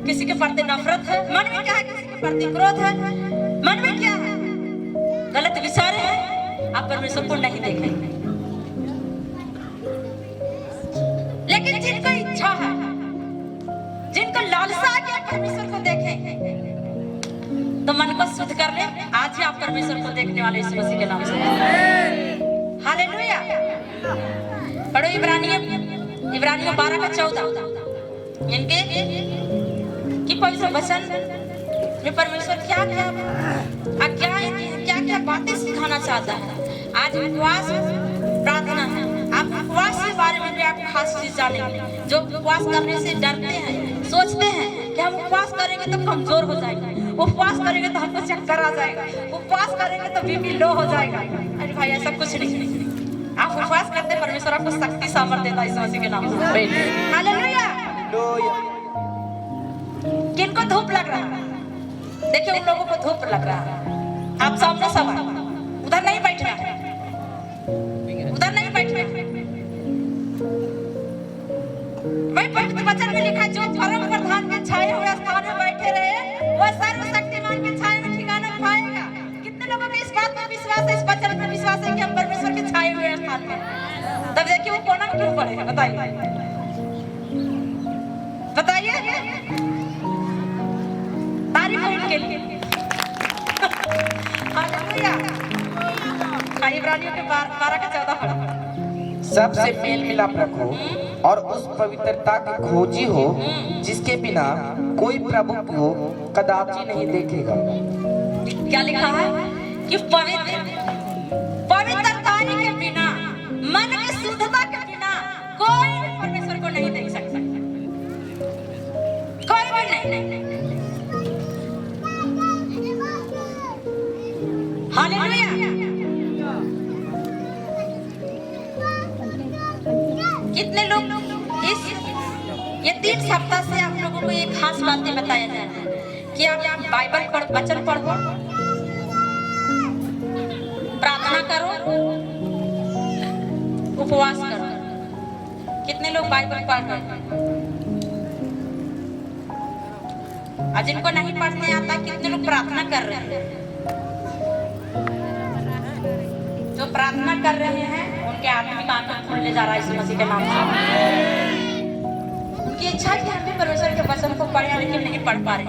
किसी के प्रति नफरत है। मन में क्या है? किसी के प्रति क्रोध है। मन में क्या है? गलत विचार है। आप परमेश्वर को नहीं देखेंगे। लेकिन जिनको इच्छा है, जिनको लालसा है कि आप परमेश्वर को देखें, तो मन को शुद्ध कर ले। आज ही आप परमेश्वर को देखने वाले यीशु मसीह के नाम से। हालेलुया। पढ़ो इब्रानियों 12 का 14। इनके कि पवित्र वचन में परमेश्वर क्या क्या बातें सिखाना चाहता है। आज उपवास प्रार्थना है। आप उपवास के बारे में भी आप खास चीज जानेंगे। जो उपवास करने से डरते हैं, सोचते हैं कि हम उपवास करेंगे तो कमजोर हो जाएंगे, उपवास करेंगे तो हमको चक्कर आ जाएगा, उपवास करेंगे तो बीपी लो हो जाएगा। अरे भाई, ऐसा कुछ नहीं। आप उपवास करते, परमेश्वर आपको शक्ति सामर्थ्य देता है यीशु मसीह के नाम से। हालेलुया। किनको धूप लग रहा है? देखिए, उन लोगों को धूप लग रहा है। आप सामने सब उधर नहीं बैठना है, उधर नहीं बैठना है। भाई, पवित्र वचन में लिखा है, जो परम प्रधान के छाए हुए स्थान में बैठे रहे, वह सर्वशक्तिमान के छाए में ठिकाना पाएगा। कितने लोगों को इस बात पर विश्वास है, इस वचन पर विश्वास है कि हम परमेश्वर के छाए हुए स्थान में? तब देखिए वो कोना में क्यों पड़ेगा? बताइए तारीफ है उनके लिए। हालेलुया। इब्रानियों के 12 का 14 पढ़ो। सबसे मेल मिलाप रखो और उस पवित्रता की खोजी हो जिसके बिना कोई प्रभु को कदापि नहीं देखेगा। क्या लिखा है? कि पवित्रता के बिना, मन की शुद्धता के बिना कोई परमेश्वर को नहीं देख सकता। कोई भी नहीं। हालेलुया। कितने लोग ये 3 सप्ताह से आप लोगों को एक खास बातें बताया जा रहा है कि आप बाइबल पढ़, वचन पढ़ो, प्रार्थना करो, उपवास करो। कितने लोग बाइबल पढ़ रहे हैं? और जिनको नहीं पढ़ने आता, कितने लोग प्रार्थना कर रहे हैं? जो प्रार्थना कर रहे हैं उनके आत्मिक आंखें खुलने जा रहा है यीशु मसीह के नाम से। उनकी इच्छा है कि हम भी परमेश्वर के वचन को पढ़ें, लेकिन नहीं पढ़ पा रहे।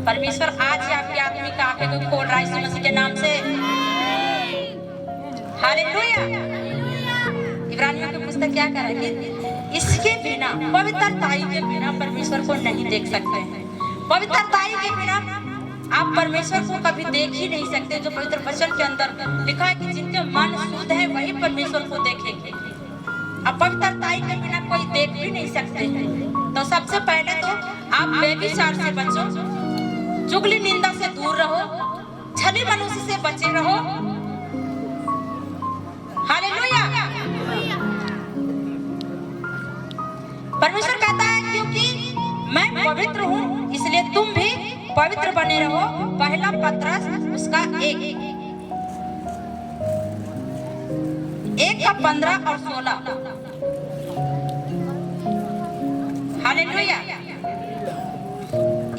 परमेश्वर आज ही आपकी आत्मिक आंखें को खोल रहा है यीशु मसीह के नाम से। हालेलुया। इब्रानियों की पुस्तक क्या कह रही है? इसके बिना, पवित्रता के बिना परमेश्वर को नहीं देख सकते हैं। पवित्रता के बिना आप परमेश्वर को कभी देख ही नहीं सकते। जो पवित्र वचन के अंदर लिखा है कि जिनके मन शुद्ध है वही परमेश्वर को देखेंगे। अब पवित्रता के बिना कोई देख भी नहीं सकते हैं। तो सबसे पहले तो आप व्यभिचार से बचो, चुगली निंदा से दूर रहो, छली मनुष्य से बचे रहो। हालेलुया। परमेश्वर कहता है क्योंकि मैं पवित्र हूँ इसलिए तुम भी पवित्र बने रहो। पहला पत्रस उसका 1:15 और 16। हालेलुया।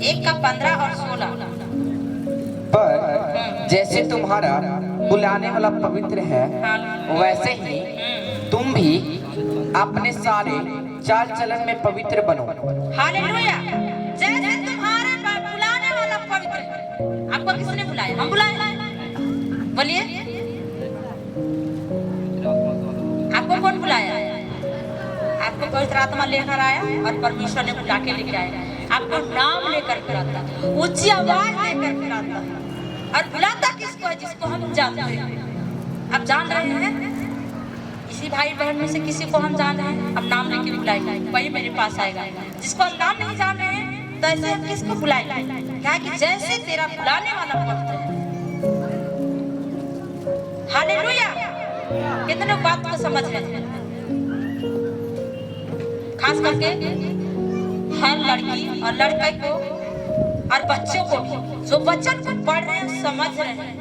1:15 और 16। पर जैसे तुम्हारा बुलाने वाला पवित्र है, वैसे ही तुम भी अपने सारे चाल चलन में पवित्र बनो। हालेलुया। जैसे तुम्हारे बुलाने वाला पवित्र है। आपको किसने बुलाया? हम बुलाए। बोलिए, आपको कौन बुलाया? आपको पवित्र आत्मा लेकर आया और परमेश्वर ने बुला के लेके आया। आपको नाम लेकर बुलाता, ऊंची आवाज लेकर बुलाता, और बुलाता किसको है? जिसको हम जानते हैं। आप जान रहे हैं? इसी भाई बहन में से किसी को हम जान रहे हैं, अब नाम लेके बुलाएंगे, वही मेरे पास आएगा। जिसको हम नाम नहीं जान रहे हैं, तो ऐसे हम किसको बुलाएंगे? क्या कि जैसे तेरा बुलाने वाला पवित्र है। हालेलुया। कितने बात को समझ रहे हैं? खास करके हर लड़की और लड़के को और बच्चों को भी जो वचन को पढ़ रहे हैं, समझ रहे हैं,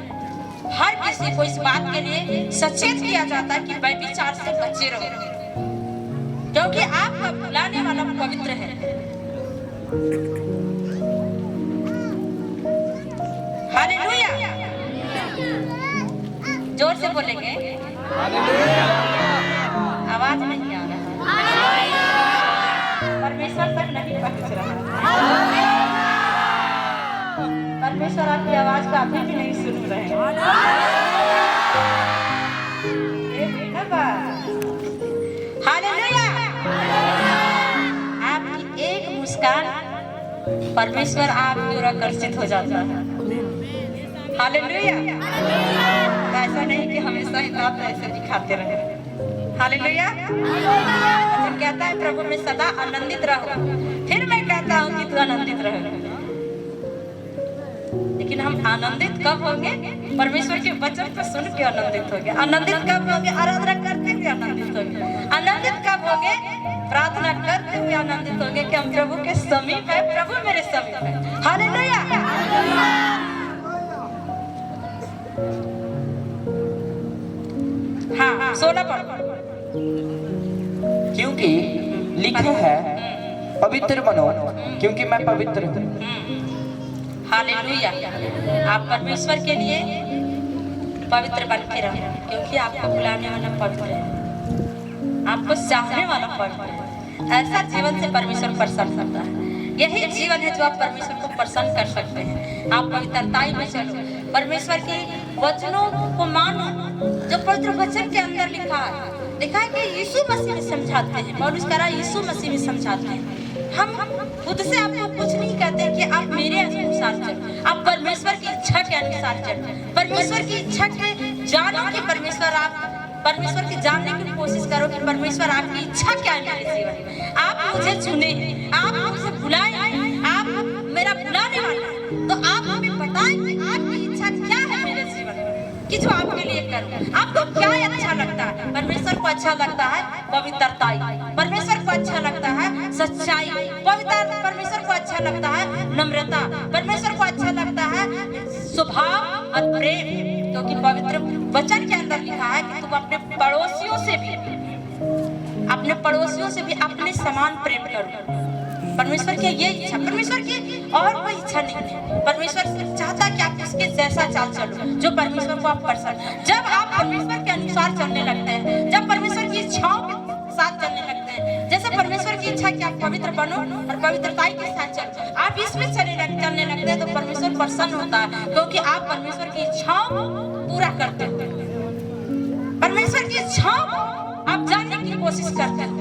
हर किसी को इस बात के लिए सचेत किया जाता है कि व्यभिचार से बचे रहो, क्योंकि आपका बुलाने वाला पवित्र है। हालेलुया। जोर से बोलेंगे। आवाज नहीं आ रहा है, परमेश्वर तक नहीं पहुंच रहा। परमेश्वर आपकी आवाज को अभी भी नहीं सुन रहे हैं। हालेलुया। आपकी एक मुस्कान परमेश्वर आपकी ओर आकर्षित हो जाता है। हालेलुया। ऐसा नहीं कि हमेशा ही दांत ऐसे दिखाते रहे। हालेलुया। वचन कहता है प्रभु में सदा आनंदित रहो। फिर मैं कहता हूँ कि तू आनंदित रहो। लेकिन हम आनंदित कब होंगे? परमेश्वर के वचन को सुन के आनंदित होंगे। आनंदित कब होंगे? आराधना करते हुए आनंदित होंगे। आनंदित कब होंगे? प्रार्थना करते हुए आनंदित होंगे कि हम प्रभु के समीप है, प्रभु मेरे समीप है। हालेलुया। हाँ, 16 पढ़ो। क्योंकि लिखा है, पवित्र बनो क्योंकि मैं पवित्र हूँ। हालेलुया। आप परमेश्वर के लिए पवित्र बन के रहो, क्योंकि आपको बुलाने वाला पवित्र है, आपको चाहने वाला पवित्र है। ऐसा जीवन से परमेश्वर प्रसन्न होता है। यही जीवन है जो आप परमेश्वर को प्रसन्न कर सकते हैं। आप पवित्रताई में चलो, परमेश्वर के वचनों को मानो जो पवित्र वचन के अंदर लिखा है कि यीशु मसीह में समझाते हैं। पौलुस कह रहा है यीशु मसीह में समझाते हैं। हम खुद से आपको कुछ नहीं कहते कि आप मेरे अनुसार चलो, आप परमेश्वर की इच्छा के अनुसार चलो। परमेश्वर की इच्छा के जानो कि परमेश्वर की जानने की कोशिश करो कि परमेश्वर आपकी इच्छा क्या है मेरे जीवन में। आप मुझे चुने, आप मुझे बुलाए, आप मेरा बुलाने वाला है, तो आप हमें बताएं कि आपकी इच्छा क्या है मेरे जीवन में, कि जो आपके लिए करूं। आपको क्या अच्छा लगता है? परमेश्वर को अच्छा लगता है पवित्रताई, परमेश्वर को अच्छा लगता है सच्चाई, पवित्र परमेश्वर को अच्छा लगता है नम्रता, परमेश्वर को अच्छा लगता है स्वभाव और प्रेम। क्योंकि पवित्र वचन के अंदर लिखा है कि तुम अपने पड़ोसियों से भी अपने समान प्रेम करो। परमेश्वर की ये इच्छा, परमेश्वर की और कोई इच्छा नहीं है। परमेश्वर चाहता है कि आप उसके जैसा चाल चलो जो परमेश्वर को आप पसंद। जब आप परमेश्वर के अनुसार चलने लगते हैं, जब परमेश्वर की इच्छाओं के साथ चलने लगते हैं, जैसे परमेश्वर की इच्छा कि आप पवित्र बनो और पवित्रताई के साथ चलो, आप इसमें चलने लगते हैं, तो परमेश्वर प्रसन्न होता है, क्योंकि आप परमेश्वर की इच्छाओं पूरा करते हो। परमेश्वर की इच्छाओं आप जानने की कोशिश करते हो।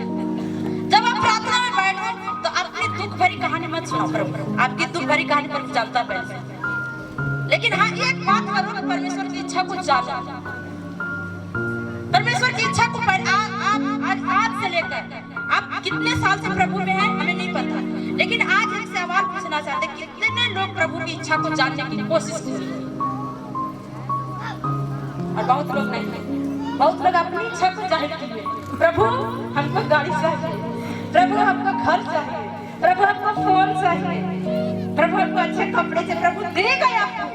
जब आप प्रार्थना में बैठो तो अपनी दुख भरी कहानी मत सुनाओ प्रभु, आपकी दुख भरी कहानी पर जानता पहले। लेकिन हाँ, एक बात करो कि परमेश्वर की इच्छा को जानो। परमेश्वर की इच्छा को आज से लेकर आप कितने साल से प्रभु में हैं हमें नहीं पता, लेकिन आज एक सवाल पूछना चाहते हैं, कितने लोग प्रभु की इच्छा को जानने की कोशिश की और बहुत लोग नहीं, बहुत लोग अपनी इच्छा को जाहिर किए, प्रभु हमको गाड़ी चाहिए, प्रभु हमको घर चाहिए, प्रभु हमको फोन चाहिए, प्रभु हमको अच्छे कपड़े चाहिए, प्रभु देगा आपको।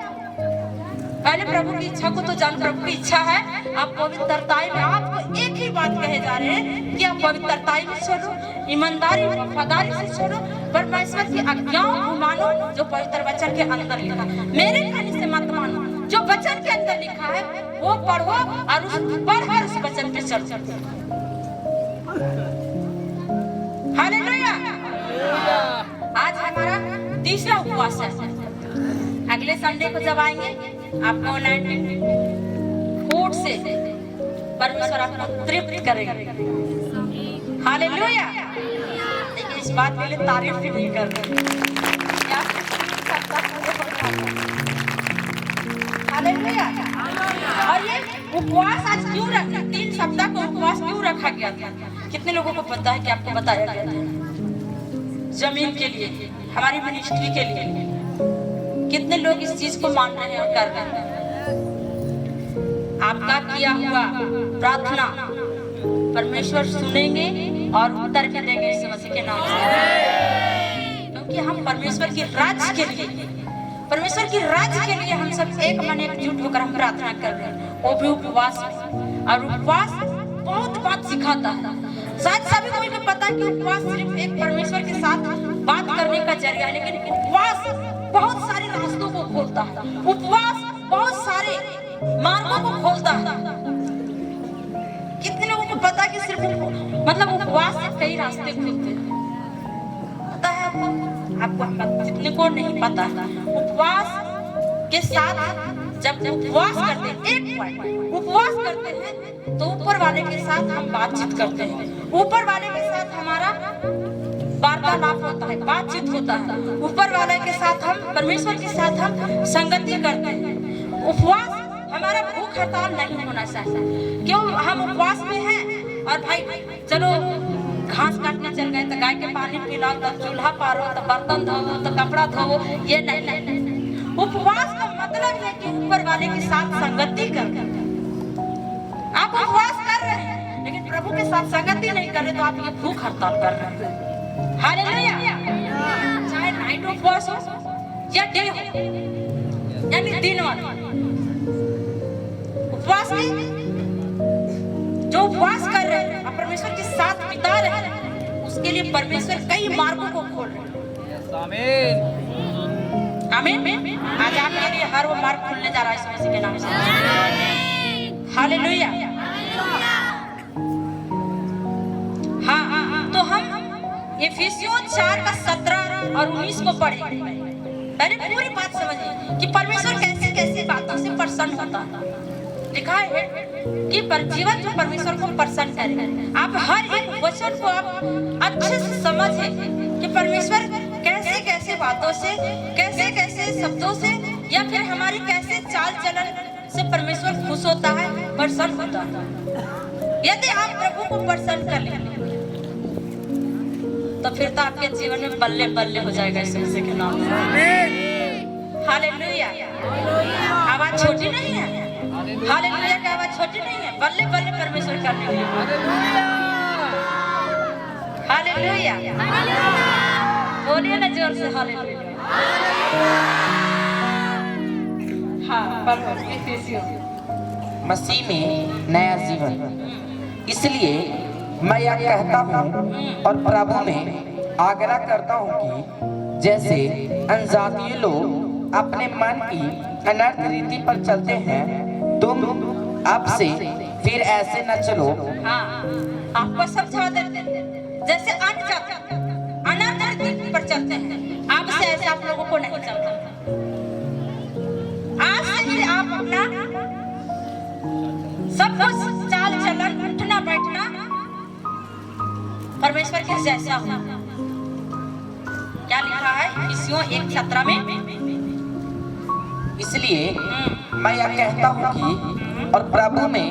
पहले प्रभु की इच्छा को तो जान, प्रभु की इच्छा है आप पवित्रताई में, आपको एक ही बात कहे जा रहे हैं कि आप पवित्रताई में चलो, ईमानदारी वफादारी से चलो, परमेश्वर की आज्ञाओं को मानो जो पवित्र वचन के अंदर लिखा है। मेरे कहने से मत मानो, जो वचन के अंदर लिखा है वो पढ़ो और उस पढ़कर उस वचन पे चलो। हालेलुया। आज हमारा तीसरा उपवास है। अगले संडे को जब आएंगे आपको ऑनलाइन फूड से परमेश्वर आपको तृप्त करेगा। हालेलुया। लेकिन इस बात के लिए तारीफ भी नहीं कर रहे। हालेलुया। और ये उपवास आज क्यों रखा, 3 सप्ताह का उपवास क्यों रखा गया था? कितने लोगों को पता है कि आपको बताया गया था? जमीन के लिए, हमारी मिनिस्ट्री के लिए। कितने लोग इस चीज को मान रहे हैं और कर रहे हैं? आपका किया हुआ प्रार्थना परमेश्वर सुनेंगे और उत्तर भी देंगे यीशु मसीह के नाम से, क्योंकि हम परमेश्वर की राज्य के लिए, परमेश्वर की राज्य के लिए हम सब एक मन एकजुट होकर हम प्रार्थना कर रहे हैं, वो भी उपवास में। और उपवास बहुत बात सिखाता है। शायद सभी को पता है कि उपवास सिर्फ एक परमेश्वर के साथ बात करने का जरिया है, लेकिन उपवास बहुत सारे रास्तों को खोलता है। उपवास बहुत सारे मार्गों को खोलता है। कितने लोगों को पता है कि सिर्फ मतलब उपवास से कई रास्ते खुलते हैं? पता है आपको जितने को नहीं पता है, उपवास के साथ जब उपवास करते हैं, एक पॉइंट उपवास करते हैं तो ऊपर वाले के साथ हम बातचीत करते हैं, ऊपर वाले के साथ हमारा वार्तालाप होता है, बातचीत होता है, ऊपर वाले के साथ हम, परमेश्वर के साथ हम संगति करते हैं। उपवास हमारा भूख हड़ताल नहीं होना चाहिए। क्यों हम उपवास में हैं और भाई चलो घास काटने चल गए तो गाय के पानी पिलाओ, तो चूल्हा पारो, तो बर्तन धो, तो कपड़ा धो, ये नहीं। उपवास का मतलब है कि ऊपर वाले के साथ संगति कर। आप उपवास कर रहे हैं लेकिन प्रभु के साथ संगति नहीं कर रहे तो आप ये भूख हड़ताल कर रहे हैं। हालेलुया। चाहे नाइट उपवास हो या डे हो, यानी दिन वाला उपवास में जो उपवास कर रहे हैं और परमेश्वर के साथ बिता रहे हैं, उसके लिए परमेश्वर कई मार्गों को खोल रहे हैं। आमीन। आमीन। आज आपके लिए हर वो मार्ग खुलने जा रहा है यीशु मसीह के नाम से। हालेलुया। हाँ, तो हम इफिसियों 4 का 17 और 19 को पढ़ेंगे। पहले पूरी बात समझिए कि परमेश्वर कैसे कैसे बातों से प्रसन्न होता है। लिखा है कि जीवन जो परमेश्वर को प्रसन्न करे। आप हर एक वचन को आप अच्छे से समझे कि परमेश्वर कैसे कैसे बातों से, कैसे कैसे शब्दों से, या फिर हमारी कैसे चाल चलन से परमेश्वर खुश होता है, प्रसन्न होता है। यदि आप प्रभु को प्रसन्न कर लेंगे तो फिर तो आपके जीवन में बल्ले बल्ले हो जाएगा यीशु मसीह के नाम से। हालेलुया। आवाज छोटी नहीं है। हालेलुया की आवाज छोटी नहीं है। बल्ले बल्ले परमेश्वर करने के लिए। हालेलुया। बोलिए ना जोर से हालेलुया। हाँ, मसीह में नया जीवन। इसलिए मैं यह कहता हूँ और प्रभु में आग्रह करता हूँ कि जैसे अनजातीय लोग अपने मन की अनर्थ रीति पर चलते हैं, तुम अब से फिर ऐसे न चलो। हाँ, आपको समझा देते हैं। जैसे अनर्थ रीति पर चलते हैं, आप से ऐसे आप लोगों को नहीं चलता। आज से ही आप अपना सब कुछ चाल चलन, उठना बैठना परमेश्वर के जैसा हो। क्या लिखा है इफिसियों 1:17 में? इसलिए मैं यह कहता हूँ कि और प्रभु में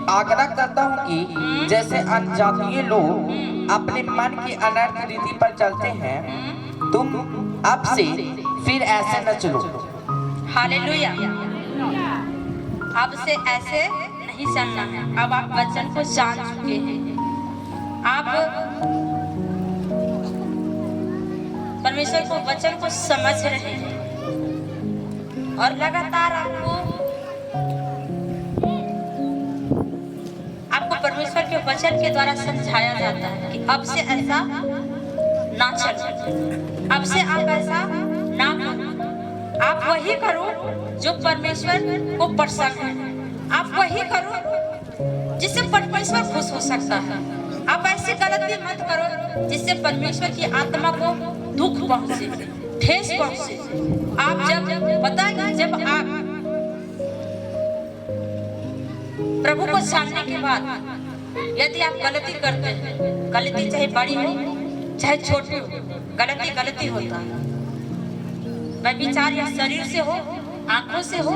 आग्रह करता हूँ कि जैसे अनजातीय लोग अपने मन की अनर्थ रीति पर चलते हैं, तुम अब से फिर ऐसे न चलो। हालेलुया। अब से ऐसे नहीं चलना है। अब आप वचन को जान चुके हैं। आप परमेश्वर को वचन को समझ रहे हैं और लगातार आपको परमेश्वर के वचन के द्वारा समझाया जाता है कि अब से ऐसा ना चलो, अब से आप ऐसा ना करो, आप वही करो जो परमेश्वर को पसंद है, आप वही करो जिससे परमेश्वर खुश हो सकता है। आप ऐसी गलती मत करो जिससे परमेश्वर की आत्मा को दुख पहुंचे, ठेस पहुंचे। आप जब पता है, जब आप प्रभु को जानने के बाद यदि आप गलती करते हैं, गलती चाहे बड़ी हो चाहे छोटी हो, गलती गलती होता है। वह विचार या शरीर से हो, आंखों से हो,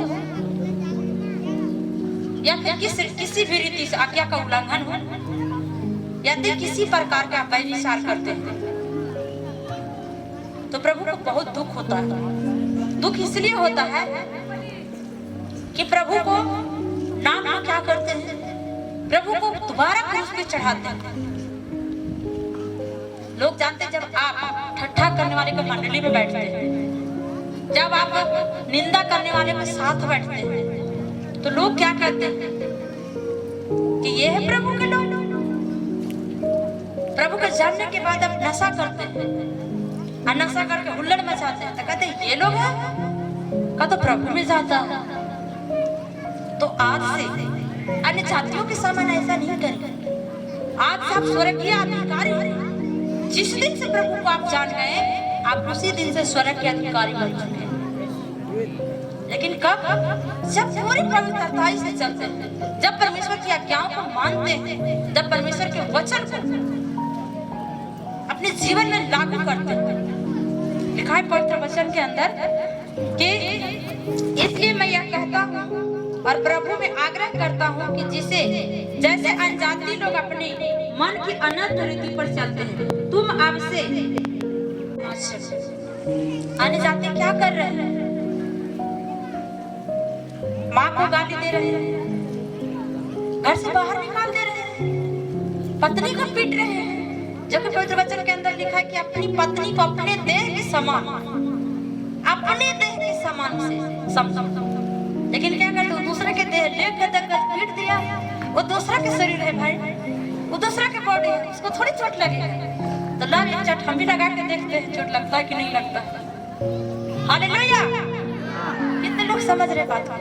या फिर किसी भी रीति से आज्ञा का उल्लंघन हो, यदि किसी प्रकार का आप विचार करते हैं तो प्रभु को बहुत दुख होता है। दुख इसलिए होता है कि प्रभु को नाम क्या करते हैं, प्रभु को दोबारा क्रूस पे चढ़ाते हैं। लोग जानते हैं, जब आप ठट्ठा करने वाले के मंडली में बैठते हैं, जब आप निंदा करने वाले के साथ बैठते हैं, तो लोग क्या कहते हैं कि ये है प्रभु के लोग। प्रभु को जानने के बाद आप नशा करते हैं और नशा करके हुल्लड़ मचाते हैं, तो कहते हैं ये लोग हैं का तो प्रभु में जाता है। तो आज से अन्य जातियों के समान ऐसा नहीं करें। आज से आप स्वर्गीय अधिकारी हैं। जिस दिन से प्रभु को आप जान गए, आप उसी दिन से स्वर्ग के अधिकारी बन चुके हैं। लेकिन कब? जब पूरी पवित्रता से चलते हैं, जब परमेश्वर की आज्ञाओं को मानते हैं, जब परमेश्वर के वचन को अपने जीवन में लागू करते हैं। लिखा है पवित्र वचन के अंदर कि इसलिए मैं यह कहता हूँ और प्रभु में आग्रह करता हूँ कि जिसे जैसे अनजाति लोग अपने मन की अनर्थ रीति पर चलते हैं, तुम अब से। अनजाति क्या कर रहे हैं? माँ को गाली दे रहे हैं, घर से बाहर निकाल दे रहे हैं, पत्नी को पीट रहे हैं। जबकि पवित्र वचन के अंदर लिखा है कि अपनी पत्नी को अपने देह के समान, अपने देह के समान से समझो। लेकिन क्या करते हो? दूसरे के देह लेकर तक पीट दिया। वो दूसरा के शरीर है भाई, वो दूसरा के बॉडी है, उसको थोड़ी चोट लगेगी। तो ला एक चट हम भी लगा के देखते हैं, चोट लगता है कि नहीं लगता। हालेलुया! कितने लोग समझ रहे बात को?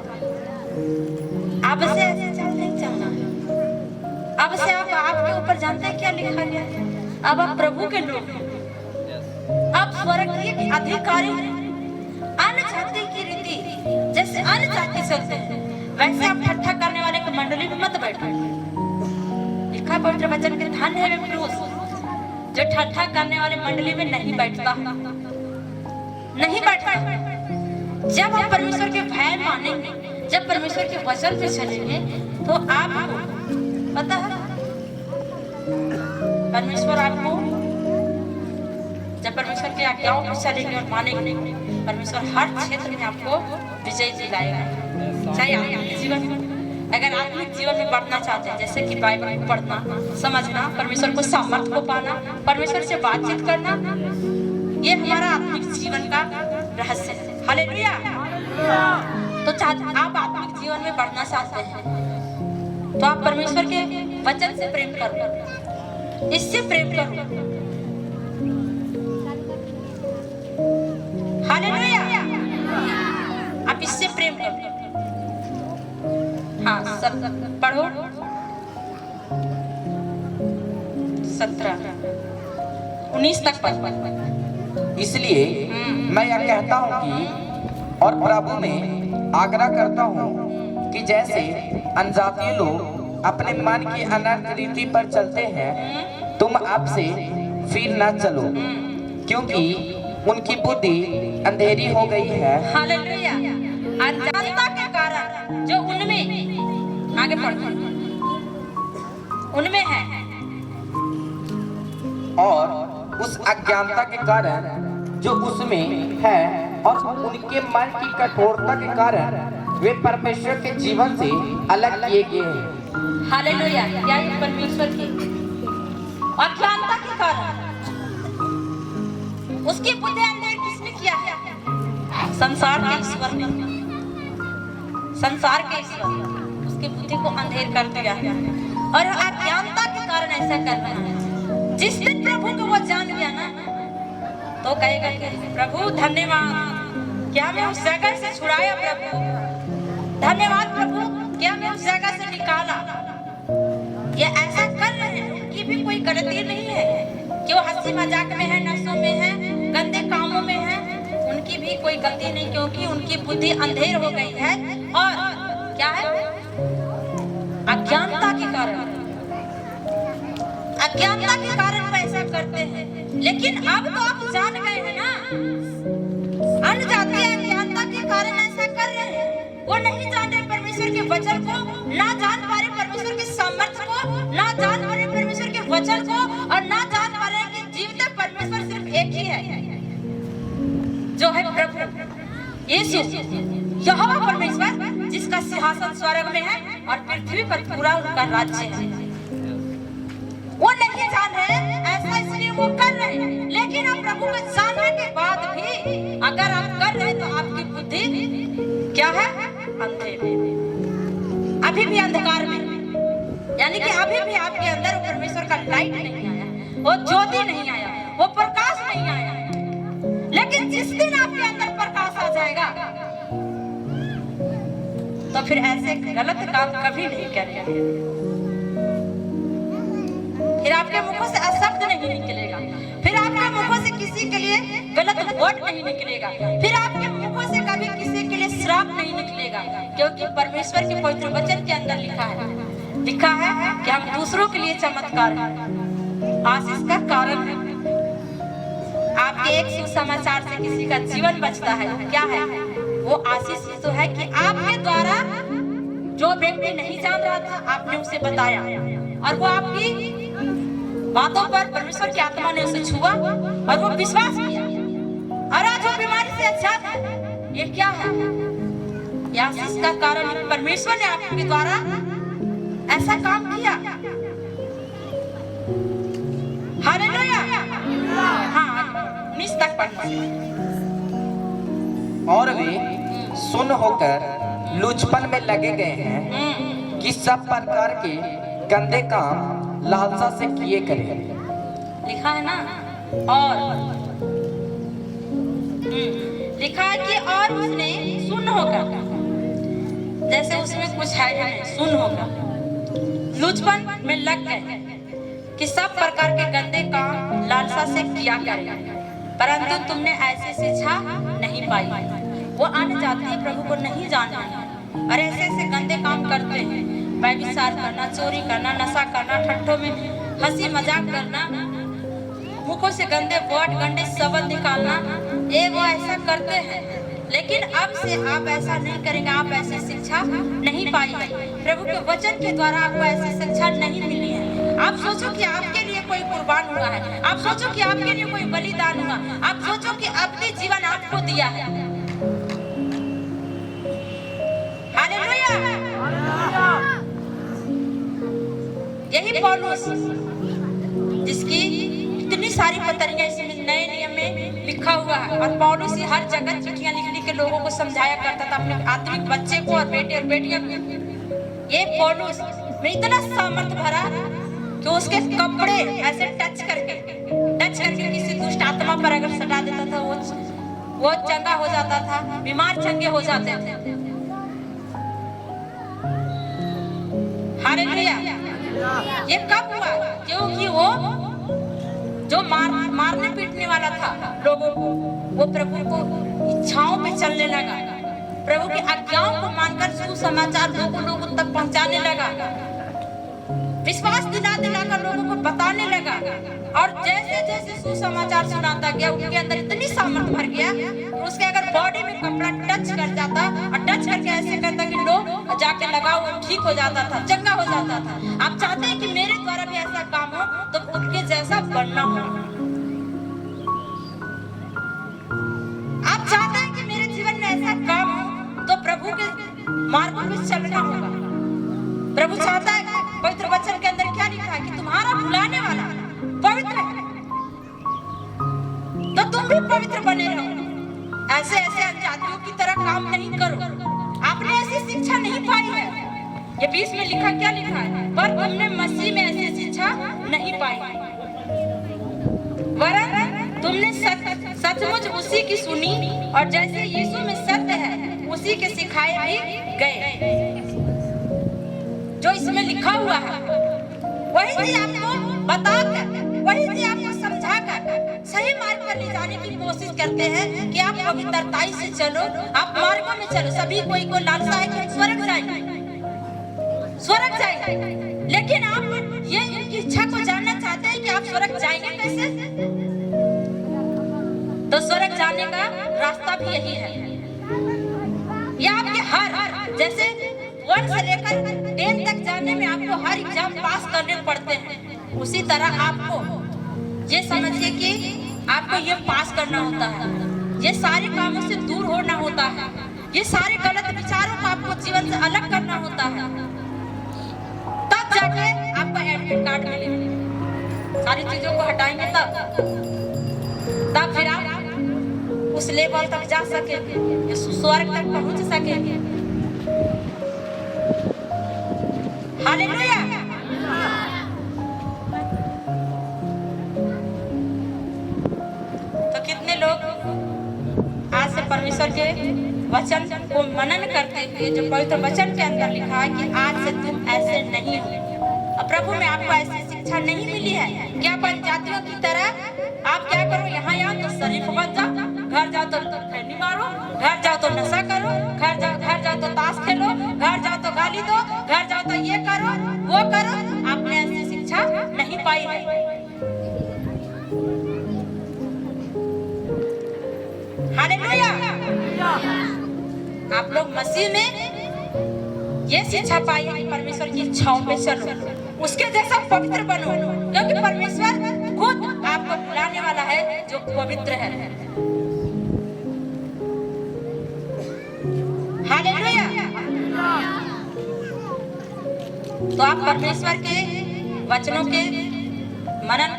अब से ऐसे चल नहीं चलना है। अब से आप आपके ऊपर जानते हैं क्या लिखा गया है? अब आप प्रभु के लोग हैं, आप स्वर्गीय अधिकारी हैं। अन्य जाति की रीति जैसे अन्य जाति चलते हैं, वैसे आप ठट्ठा करने वाले की मंडली में मत बैठो। लिखा पवित्र वचन के धन्य है वे पुरुष जो ठट्ठा करने वाले मंडली में नहीं बैठता, नहीं बैठता। जब आप परमेश्वर के भय मानेंगे, जब परमेश्वर के वचन पे चलेंगे, तो आपको पता है परमेश्वर आपको, जब परमेश्वर की आज्ञाओं पर चलेंगे और मानेंगे, परमेश्वर हर क्षेत्र में आपको विजय दिलाएगा। चाहे आत्मिक जीवन में, अगर आत्मिक जीवन में बढ़ना चाहते हैं, जैसे कि बाइबल को पढ़ना, समझना, परमेश्वर को सामर्थ्य को पाना, परमेश्वर से बातचीत करना, ये हमारा आत्मिक जीवन का रहस्य है। हालेलुया! तो आप आत्मिक जीवन में बढ़ना चाहते हैं, तो आप परमेश्वर के वचन से प्रेम करो, इससे प्रेम करो। हालेलुया! आप इससे प्रेम करो। हाँ, सब पढ़ो। 17, 19 तक पढ़ो। इसलिए मैं यह कहता हूँ कि और प्रभु में आग्रह करता हूँ कि जैसे अनजातीय लोग अपने मन की अनर्थ रीति पर चलते हैं, तुम अब से फिर न चलो, क्योंकि उनकी बुद्धि अंधेरी हो गई है। हालेलुया! अज्ञानता के कारण जो उनमें, आगे पढ़ो, उनमें है, और उस अज्ञानता के कारण जो उसमें है और उनके मन की कठोरता के कारण वे परमेश्वर के जीवन से अलग किए गए हैं। हालेलुया। क्या ये परमेश्वर की अज्ञानता के कारण उसकी बुद्धि अंधेर किसने किया है? संसार के ईश्वर ने, संसार के ईश्वर उसकी बुद्धि को अंधेर कर दिया है और अज्ञानता के कारण ऐसा कर रहा है। जिस दिन प्रभु को वो जान गया ना तो कहेगा कि प्रभु धन्यवाद, क्या मैं उस जगह से छुड़ाया, प्रभु धन्यवाद, प्रभु क्या मैं उस जगह से निकाला। ये ऐसा कर रहे हैं, उनकी भी कोई गलती नहीं है कि वो हंसी मजाक में है, नशों में है, गंदे कामों में है, उनकी भी कोई गलती नहीं, क्योंकि उनकी बुद्धि अंधेर हो गई है और क्या है, अज्ञानता के कारण, अज्ञानता के कारण वो ऐसा करते हैं। लेकिन अब तो आप जान गए हैं ना, अन्य जाति अज्ञानता के कारण ऐसा कर रहे हैं। वो नहीं जान रहे परमेश्वर के वचन को, ना जान पा रहे परमेश्वर के सामर्थ्य को, ना जान पा रहे परमेश्वर के वचन को, और ना जान पा रहे कि जीवित परमेश्वर सिर्फ एक ही है, जो है प्रभु यीशु, यहोवा परमेश्वर, जिसका सिंहासन स्वर्ग में है और पृथ्वी पर पूरा उनका राज्य है। वो नहीं जान रहे, ऐसा इसलिए वो कर रहे हैं। लेकिन आप प्रभु को जानने के बाद भी अगर आप कर रहे तो आपकी बुद्धि क्या है, अंधेर, अभी भी अंधकार में, यानी कि अभी भी आपके अंदर वो परमेश्वर का लाइट नहीं आया, वो ज्योति नहीं आया, वो प्रकाश नहीं आया। लेकिन जिस दिन आपके अंदर प्रकाश आ जाएगा तो फिर ऐसे गलत काम कभी नहीं करेंगे, फिर आपके मुखों से अशब्द नहीं निकलेगा, फिर आपके मुखों से किसी के लिए गलत वर्ड नहीं निकलेगा, फिर आपके मुखों से कभी किसी के लिए श्राप नहीं निकलेगा, क्योंकि परमेश्वर के पवित्र वचन के अंदर लिखा है कि हम दूसरों के लिए चमत्कार हैं, आशीष का कारण है। आपके एक सुसमाचार से किसी का जीवन बचता है, क्या है वो आशीष तो है कि आपके द्वारा जो व्यक्ति नहीं जान रहा था आपने उसे बताया और वो आपकी बातों पर परमेश्वर की आत्मा ने उसे छुआ और वो विश्वास किया और आज वो बीमारी से अच्छा है। ये क्या है, ये आशीष का कारण परमेश्वर ने आपके द्वारा ऐसा काम किया। हालेलुया। हाँ, 19 तक पढ़ना। और वे सुन होकर लुचपन में लगे गए हैं कि सब प्रकार के गंदे काम लालसा से किए करें। लिखा है ना, और लिखा है कि और उसने सुन होकर, जैसे उसमें कुछ है नहीं, सुन होकर लुचपन में लग गए कि सब प्रकार के गंदे काम लालसा से किया करें, परंतु तुमने ऐसी शिक्षा नहीं पाई। वो अन्य जाति प्रभु को नहीं जाना और ऐसे ऐसे गंदे काम करते हैं, व्यभिचार करना, चोरी करना, नशा करना, ठट्ठों में हंसी मजाक करना, मुखों से गंदे वर्ड, गंदे शब्द निकालना, ये वो ऐसा करते हैं। लेकिन अब से आप ऐसा नहीं करेंगे, आप ऐसी शिक्षा नहीं पाई है, प्रभु के वचन के द्वारा आपको ऐसी शिक्षा नहीं मिली है। आप सोचो कि आपके लिए कोई कुर्बान हुआ है, आप सोचो कि आपके लिए कोई बलिदान हुआ, आप सोचो कि अपनी जीवन आपको दिया है। हालेलुया। यही पौलुस, जिसकी इतनी सारी पत्रियां इसमें नए नियम में लिखा हुआ है, और पौलुस ही हर जगह चिट्ठियां लिख के लोगों को समझाया करता था, अपने आत्मिक बच्चे को और बेटे और बेटियों को। ये पौलुस में इतना सामर्थ्य भरा कि उसके कपड़े ऐसे टच करके किसी दुष्ट आत्मा पर अगर सटा देता था वो चंगा हो जाता था, बीमार चंगे हो जाते थे। हालेलुया। ये कब हुआ? क्योंकि वो जो मारने पीटने वाला था लोगों को, वो प्रभु को इच्छाओं पे चलने लगा, प्रभु की आज्ञाओं को मानकर सुसमाचार लोगों तक पहुंचाने लगा, विश्वास दिलाकर लोगों को बताने लगा। और जैसे जैसे सुसमाचार सुनाता गया, उनके अंदर इतनी सामर्थ्य भर गया, उसके अगर बॉडी में कपड़ा टच कर जाता और टच करके ऐसे करता कि लोग जाके लगाओ ठीक हो जाता था, चंगा हो जाता था। आप चाहते हैं कि मेरे द्वारा भी ऐसा काम हो तो उनके जैसा बनना हो। आप चाहते हैं कि मेरे जीवन में ऐसा काम हो तो प्रभु के मार्गों में चलना होगा। प्रभु चाहता है, पवित्र वचन के अंदर क्या लिखा है कि तुम्हारा बुलाने वाला पवित्र है, तो तुम भी पवित्र बने रहो। ऐसे ऐसे अनजातियों की तरह काम नहीं करो। आपने ऐसी शिक्षा नहीं पाई है। ये 20 में लिखा, क्या लिखा है? पर तुमने मसीह में ऐसी शिक्षा नहीं पाई, वरन तुमने सचमुच उसी की सुनी और जैसे यीशु में सत्य है उसी के सिखाए भी गए। जो इसमें लिखा हुआ है वही चीज आपको बताकर, वही चीज आपको समझाकर सही मार्ग पर ले जाने की कोशिश करते हैं कि आप पवित्रताई से चलो, आप मार्गों में चलो। सभी को लालसा है कि स्वर्ग जाएंगे, लेकिन आप ये इनकी इच्छा को जानना चाहते हैं कि आप स्वर्ग जाएंगे कैसे? तो स्वर्ग जाने का रास्ता भी यही है। ये आपके हर जैसे 1 से लेकर 10 तक जाने में आपको हर एग्जाम पास करने पड़ते हैं, उसी तरह आपको ये समझिए कि आपको ये पास करना होता है, ये सारे कामों से दूर होना होता है, ये सारे गलत विचारों को आपको जीवन से अलग करना होता है, तब जाके आपको एडमिट कार्ड मिलेगा। सारी चीजों को हटाएंगे तब फिर आप उस लेवल तक जा सकेंगे, स्वर्ग तक पहुंच सकेंगे। हालेलुया। तो कितने लोग आज से परमेश्वर के वचन को मनन करते हुए, जो पवित्र वचन के अंदर लिखा है कि आज से तुम ऐसे नहीं हो। और प्रभु में आपको ऐसी शिक्षा नहीं मिली है कि आप जातियों की तरह आप क्या करो, यहाँ तो शरीफ बन जाओ, घर जाओ तो खैनी मारो, घर जाओ तो नशा करो, घर जाओ तो ताश खेलो, घर जाओ तो गाली दो, घर जाओ तो ये करो वो करो। आपने ऐसी शिक्षा नहीं पाई है। हालेलुया। आप लोग मसीह में ये शिक्षा पाई है कि परमेश्वर की इच्छाओं में चलो, उसके जैसा पवित्र बनो, क्योंकि परमेश्वर खुद आपको बुलाने वाला है जो पवित्र है। हालेलुया। तो आप परमेश्वर के वचनों के मनन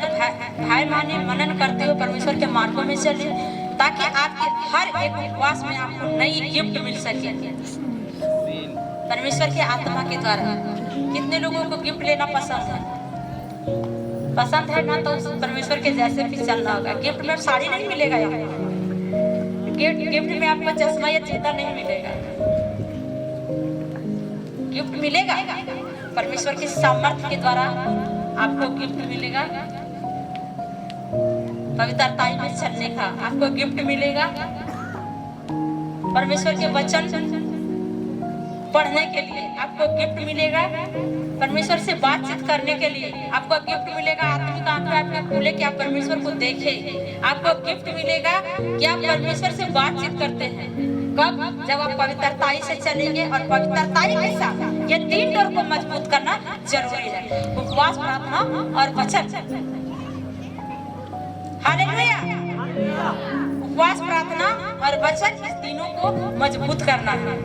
भाई माने मनन करते हुए परमेश्वर के मार्गों में चले, ताकि आपके हर एक उपवास में आपको नई गिफ्ट मिल सके परमेश्वर के आत्मा के द्वारा। कितने लोगों को गिफ्ट लेना पसंद है ना? तो परमेश्वर के जैसे भी चलना होगा। गिफ्ट में साड़ी नहीं मिलेगा, यहाँ गिफ्ट में आपको चश्मा या जूता नहीं मिलेगा। गिफ्ट मिलेगा परमेश्वर के सामर्थ्य के द्वारा, आपको गिफ्ट मिलेगा पवित्रताई में चलने का, आपको गिफ्ट मिलेगा परमेश्वर के वचन पढ़ने के लिए, आपको गिफ्ट मिलेगा परमेश्वर से बातचीत करने के लिए, आपको गिफ्ट मिलेगा आत्मिक आंखें आपके खुले कि आप परमेश्वर को देखें, आपको गिफ्ट मिलेगा कि आप परमेश्वर से बातचीत करते हैं। कब? जब आप पवित्रताई से चलेंगे। और पवित्रताई के साथ ये 3 डोर को मजबूत करना जरूरी है, उपवास, प्रार्थना और वचन। हालेलुया। उपवास, प्रार्थना और वचन, इस तीनों को मजबूत करना है।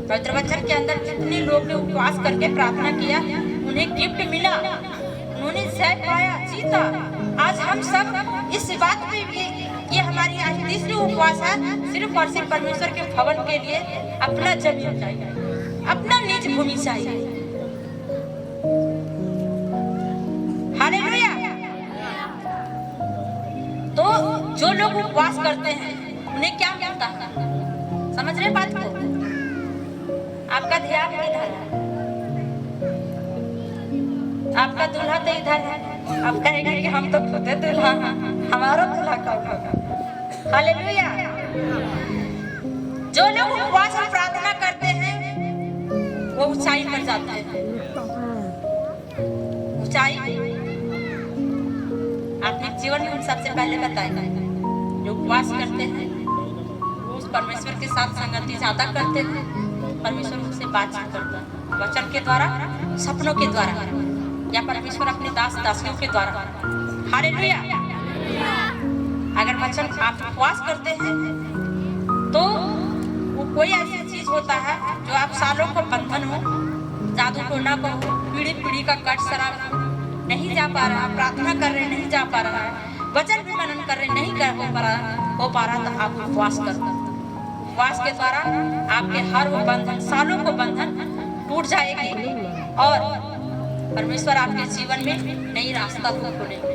पवित्र वचन के अंदर जितने लोग ने उपवास करके प्रार्थना किया, उन्हें गिफ्ट मिला, उन्होंने जय पाया, जीता। आज हम सब इस बात पे भी, ये हमारी आज तीसरी उपवास है, सिर्फ और सिर्फ परमेश्वर के भवन के लिए अपना जमीन चाहिए, अपना निज भूमि चाहिए। हालेलुया। तो जो लोग उपवास करते हैं उन्हें क्या मिलता है? समझ रहे बात को? आपका ध्यान इधर है, आपका दूल्हा तो इधर है। आप कहेंगे कि हम तो खुद दूल्हा हैं, हमारा दूल्हा कब होगा? हालेलुया। जो लोग उपवास और प्रार्थना करते हैं वो ऊंचाई पर जाते हैं। ऊंचाई आत्मिक जीवन में हम सबसे पहले बताएगा, जो उपवास करते हैं वो उस परमेश्वर के साथ संगति ज्यादा करते हैं। परमेश्वर उनसे बातचीत करता है, वचन के द्वारा, सपनों के द्वारा, या परमेश्वर अपने दास दासियों के द्वारा। हालेलुया। अगर वचन आप उपवास करते हैं तो वो कोई ऐसी चीज होता है जो आप सालों को बंधन हो, जादू टोना को, पीढ़ी पीढ़ी का कट शराब नहीं जा पा रहा, प्रार्थना कर रहे नहीं जा पा रहा है, वचन भी मनन कर रहे नहीं कर हो पा रहा, तो आप उपवास करो। उपवास के द्वारा आपके हर वो बंधन, सालों को बंधन टूट जाएगी और परमेश्वर आपके जीवन में नई रास्ता खोलेंगे।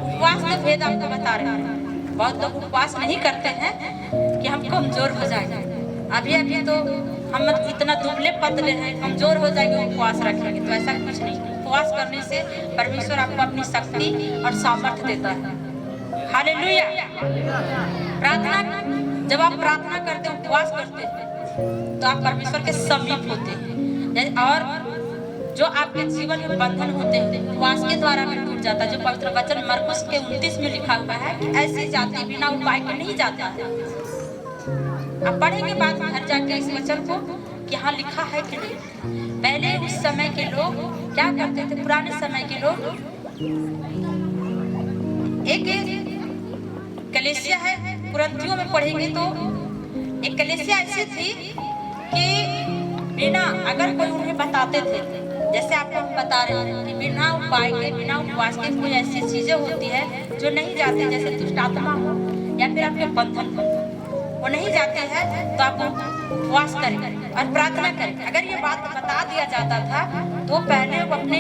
उपवास का भेद आपको बता रहे हैं। बहुत लोग उपवास नहीं करते हैं कि हम कमजोर हो जाएंगे। अभी अभी तो हम इतना दुबले पतले हैं, कमजोर हो जाएंगे उपवास रखेंगे, तो ऐसा कुछ नहीं। उपवास करने से परमेश्वर आपको अपनी शक्ति और सामर्थ्य देता है। हालेलुया। प्रार्थना, जब आप प्रार्थना करते हैं, उपवास करते हैं, तो आप परमेश्वर के समीप होते हैं और जो आपके जीवन में बंधन होते हैं उपवास के द्वारा में टूट जाता है। जो पवित्र वचन मरकुस के 29 में लिखा हुआ है कि ऐसी जाति बिना उपाय के नहीं जाता है। आप पढ़ेंगे बाद में घर जाके इस वचन को कि यहाँ लिखा है कि नहीं। पहले उस समय के लोग क्या करते थे, पुराने समय के लोग, एक कलीसिया है, कुरिन्थियों में पढ़ेंगे तो एक कलीसिया ऐसी थी कि बिना, अगर कोई उन्हें बताते थे, जैसे आपको हम बता रहे हैं कि बिना उपाय के, बिना उपवास के कोई ऐसी चीजें होती है जो नहीं जाती, जैसे दुष्ट आत्मा हो या फिर आपके बंधन हो, वो नहीं जाते हैं, तो आप उपवास करें और प्रार्थना करें। अगर ये बात बता दिया जाता था तो पहले वो अपने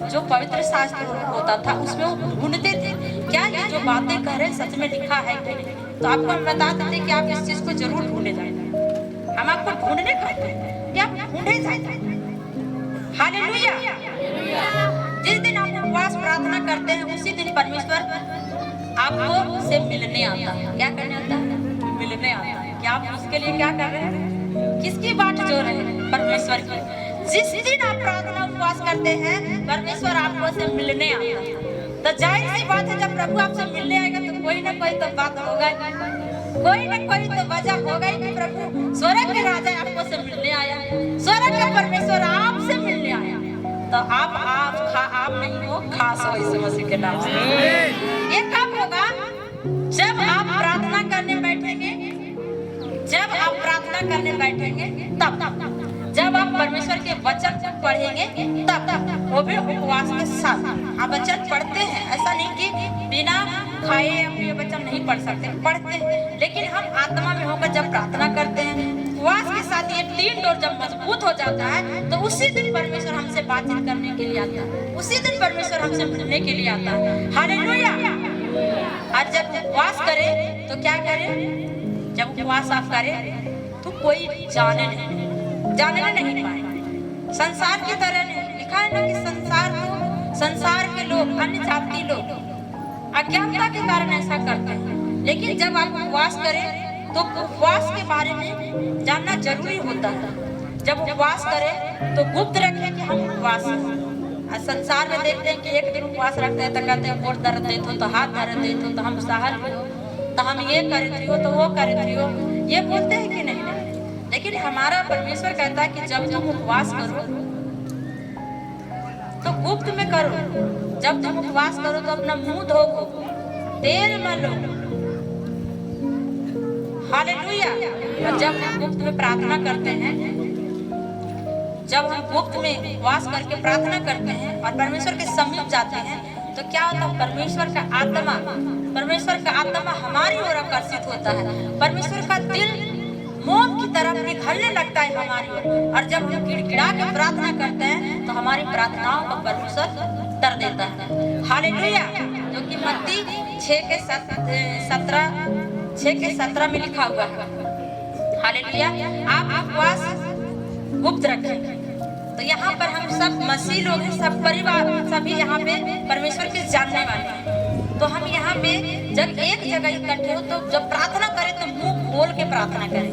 जो पवित्र शास्त्र होता था उसमें वो ढूंढते थे क्या ये जो बातें कह रहे सच में लिखा है कि नहीं। तो आपको हम बता देते कि आप इस चीज को जरूर ढूंढे जाए। हम आपको ढूंढने कहते हैं कि आप ढूंढे जाए। हालेलुया। जिस दिन आप उपवास प्रार्थना करते हैं उसी दिन परमेश्वर आपको से मिलने आता है। क्या करने आता है? मिलने आता है। क्या आप उसके लिए क्या कर रहे हैं? किसकी बाट जो रहे हैं? परमेश्वर की। जिस दिन आप प्रार्थना उपवास करते हैं परमेश्वर आपको से मिलने आता है। तो जाहिर सी बात है जब प्रभु आपसे मिलने आएगा तो कोई ना कोई तो बात होगा, कोई ना कोई तो वजह होगा कि प्रभु स्वर्ग के राजा आपको से मिलने आया, स्वर्ग का परमेश्वर आपसे मिलने आया। तो आप नहीं हो, खास हो इस मसीह के नाम से। ये कब होगा? जब आप प्रार्थना करने बैठेंगे, जब आप प्रार्थना करने बैठेंगे तब, जब आप परमेश्वर के वचन को पढ़ेंगे तब, वो भी उपवास के साथ। आप वचन पढ़ते हैं, ऐसा नहीं कि बिना खाए ये वचन नहीं पढ़ सकते, पढ़ते हैं, लेकिन हम आत्मा में होकर जब प्रार्थना करते हैं उपवास के साथ, ये 3 डोर जब मजबूत हो जाता है तो उसी दिन परमेश्वर हमसे बातचीत करने के लिए आता है, उसी दिन परमेश्वर हमसे मिलने के लिए आता है। हालेलुया। और जब उपवास करें तो क्या करें? जब उपवास आप करें तो कोई जानने नहीं पाए, संसार की तरह नहीं। लिखा है ना कि संसार के लोग, अन्य जाति लोग अज्ञानता के कारण ऐसा करते हैं, लेकिन जब आप उपवास करें तो उपवास के बारे में जानना जरूरी होता है। जब उपवास करें तो गुप्त रखें कि हम उपवास हैं। संसार में देखते हैं कि एक दिन उपवास रखते हैं तो कहते हैं गोड़ दर्द देते हो, तो हाथ दर्द देते हो, तो हम सहल हो, तो हम ये करे हो, तो वो करे हो, ये बोलते हैं कि नहीं। लेकिन हमारा परमेश्वर कहता है कि जब तुम उपवास करो तो गुप्त में करो। जब तुम उपवास करो तो अपना मुंह धोओ, तेल मलो। हालेलुया। और जब हम गुप्त में प्रार्थना करते हैं, जब हम गुप्त में उपवास करके प्रार्थना करते हैं और परमेश्वर के समीप जाते हैं तो क्या होता है? परमेश्वर का आत्मा हमारी ओर आकर्षित होता है। परमेश्वर का दिल मोम की तरह निखरने लगता है हमारी ओर। और जब हम गिड़गिड़ा के प्रार्थना करते हैं तो हमारी प्रार्थनाओं को परमेश्वर उत्तर देता है। हालेलुया। जो कि मत्ती 6:17 में लिखा हुआ है। हालेलुया। आप उपवास गुप्त रखें। तो यहाँ पर हम सब मसीह लोग हैं, सब परिवार, सभी यहाँ पे परमेश्वर के जानने वाले हैं। तो हम यहाँ पे जब एक जगह इकट्ठे हो तो जब प्रार्थना करें तो मुंह खोल के प्रार्थना करें,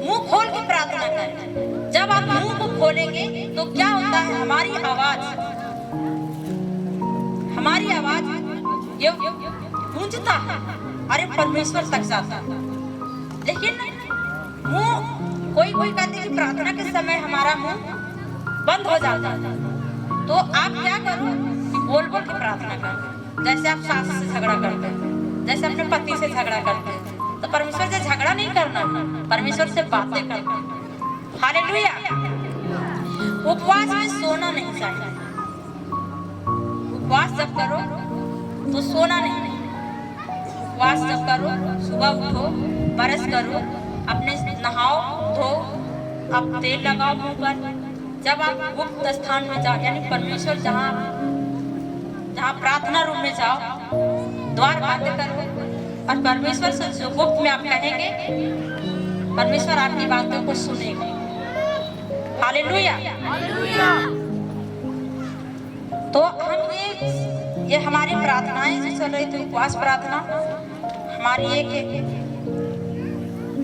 मुंह खोल के प्रार्थना करें। जब आप मुंह को खोलेंगे तो क्या होता है? हमारी आवाज ये गूंजता है, अरे परमेश्वर तक जाता है। लेकिन मुंह कोई कोई कहते हैं कि प्रार्थना के समय हमारा मुंह बंद हो जाता है, तो आप क्या करो कि बोल बोल के प्रार्थना करो। जैसे आप सास से झगड़ा करते हैं, जैसे अपने पति से झगड़ा करते हैं, तो परमेश्वर से झगड़ा नहीं करना, परमेश्वर से बातें करना। हालेलुया। उपवास में सोना नहीं चाहिए। उपवास जब करो तो सोना नहीं। उपवास जब करो, सुबह उठो, ब्रश करो, अपने नहाओ धो, आप तेल लगाओ मुंह पर। जब आप गुप्त स्थान में जाओ, यानी परमेश्वर जहाँ प्रार्थना रूम में जाओ, द्वार बंद करो और परमेश्वर से जो गुप्त में आप कहेंगे, परमेश्वर आपकी बातों को सुनेगा। हालेलुया। तो हम ये हमारी प्रार्थनाएं जो चल रही थी, उपवास प्रार्थना हमारी एक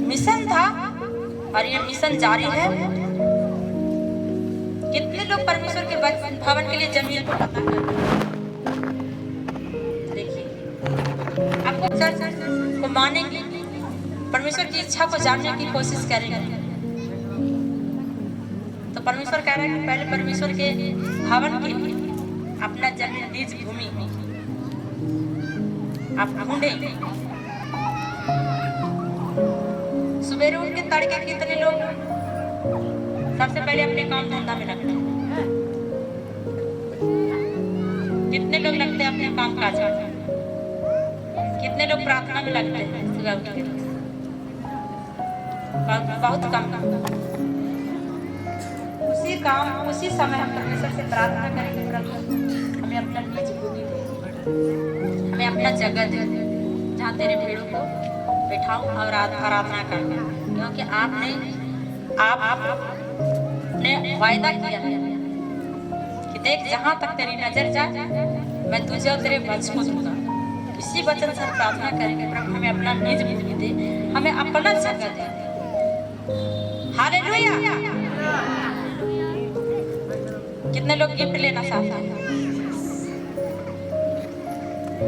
मिशन था और ये मिशन जारी है। कितने लोग परमेश्वर के भवन के लिए जमीन को पता करते हैं? देखिए, आपको चर्च को मानेंगे, परमेश्वर की इच्छा को जानने की कोशिश करेंगे, तो परमेश्वर कह रहा है कि पहले परमेश्वर के भवन के लिए अपना जमीन, निज भूमि आप ढूंढेंगे। सवेरे उठ के तड़के कितने लोग सबसे पहले अपने काम धंधा में लगते हैं? कितने लोग लगते हैं अपने काम काज में? कितने लोग प्रार्थना में लगते हैं सुबह उठ के? बहुत कम। उसी समय हम परमेश्वर से प्रार्थना करेंगे, प्रभु हमें अपना निज भूमि दे, हमें अपना जगह दे, जहाँ तेरे भेड़ों को बैठाऊं और आराधना करूं, क्योंकि आपने वायदा किया कि देख, जहाँ तक तेरी नजर जाए मैं तुझे और तेरे वंश को दूंगा। इसी वचन से प्रार्थना करेंगे, प्रभु हमें अपना निज भूमि दे, हमें अपना जगह दे। हालेलुया। कितने लोग गिफ्ट लेना चाहते हैं?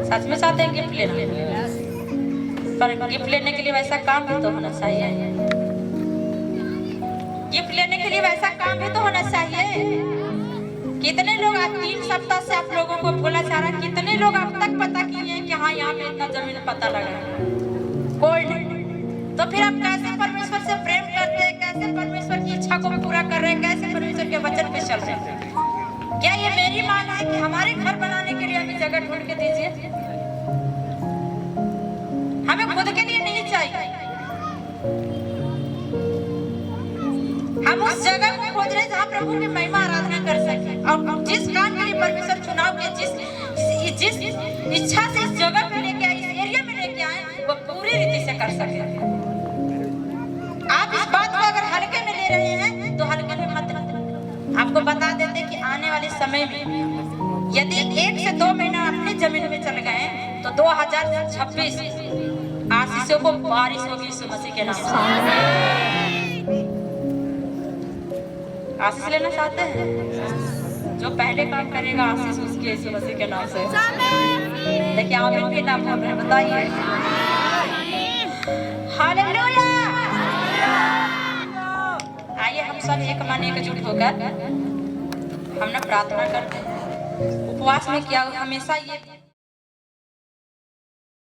सच में चाहते हैं गिफ्ट लेना? पर गिफ्ट लेने के लिए वैसा काम भी तो होना चाहिए। गिफ्ट लेने के लिए वैसा काम भी तो होना चाहिए। कितने लोग आज 3 सप्ताह से आप लोगों को बोला जा रहा, कितने लोग अब तक पता किए हैं कि हाँ यहाँ पे इतना जमीन पता लगा? कोई नहीं। तो फिर आप कैसे परमेश्वर से प्रेम करते हैं? कैसे परमेश्वर की इच्छा को पूरा कर रहे हैं? कैसे परमेश्वर के वचन पे चल रहे हैं? क्या ये मेरी मांग है कि हमारे घर बनाने के लिए हमें जगह ढूंढ के दीजिए? हमें खुद के लिए नहीं चाहिए, हम उस जगह को खोज रहे हैं जहाँ प्रभु की महिमा आराधना कर सके। और जिस काम के लिए परमेश्वर चुनाव के जिस इच्छा से इस जगह पे लेके आए, इस एरिया में लेके आए, वो पूरी रीति से कर सके। आप इस बात को अगर हल्के में ले रहे हैं तो हल्के में मत। आपको बता देते कि आने वाले समय में यदि 1 से 2 महीना अपनी जमीन में चल गए तो 2026 आशीषों को बारिश होगी यीशु मसीह के नाम से। आशीष लेना चाहते हैं? जो पहले काम करेगा आशीष उसके यीशु मसीह के नाम से। देखिए आमीन भी नाम बोल रहे हैं, बताइए। हालेलुया। आइए हम सब एक मन एकजुट होकर हम ना प्रार्थना करते हैं। उपवास में क्या हमेशा ये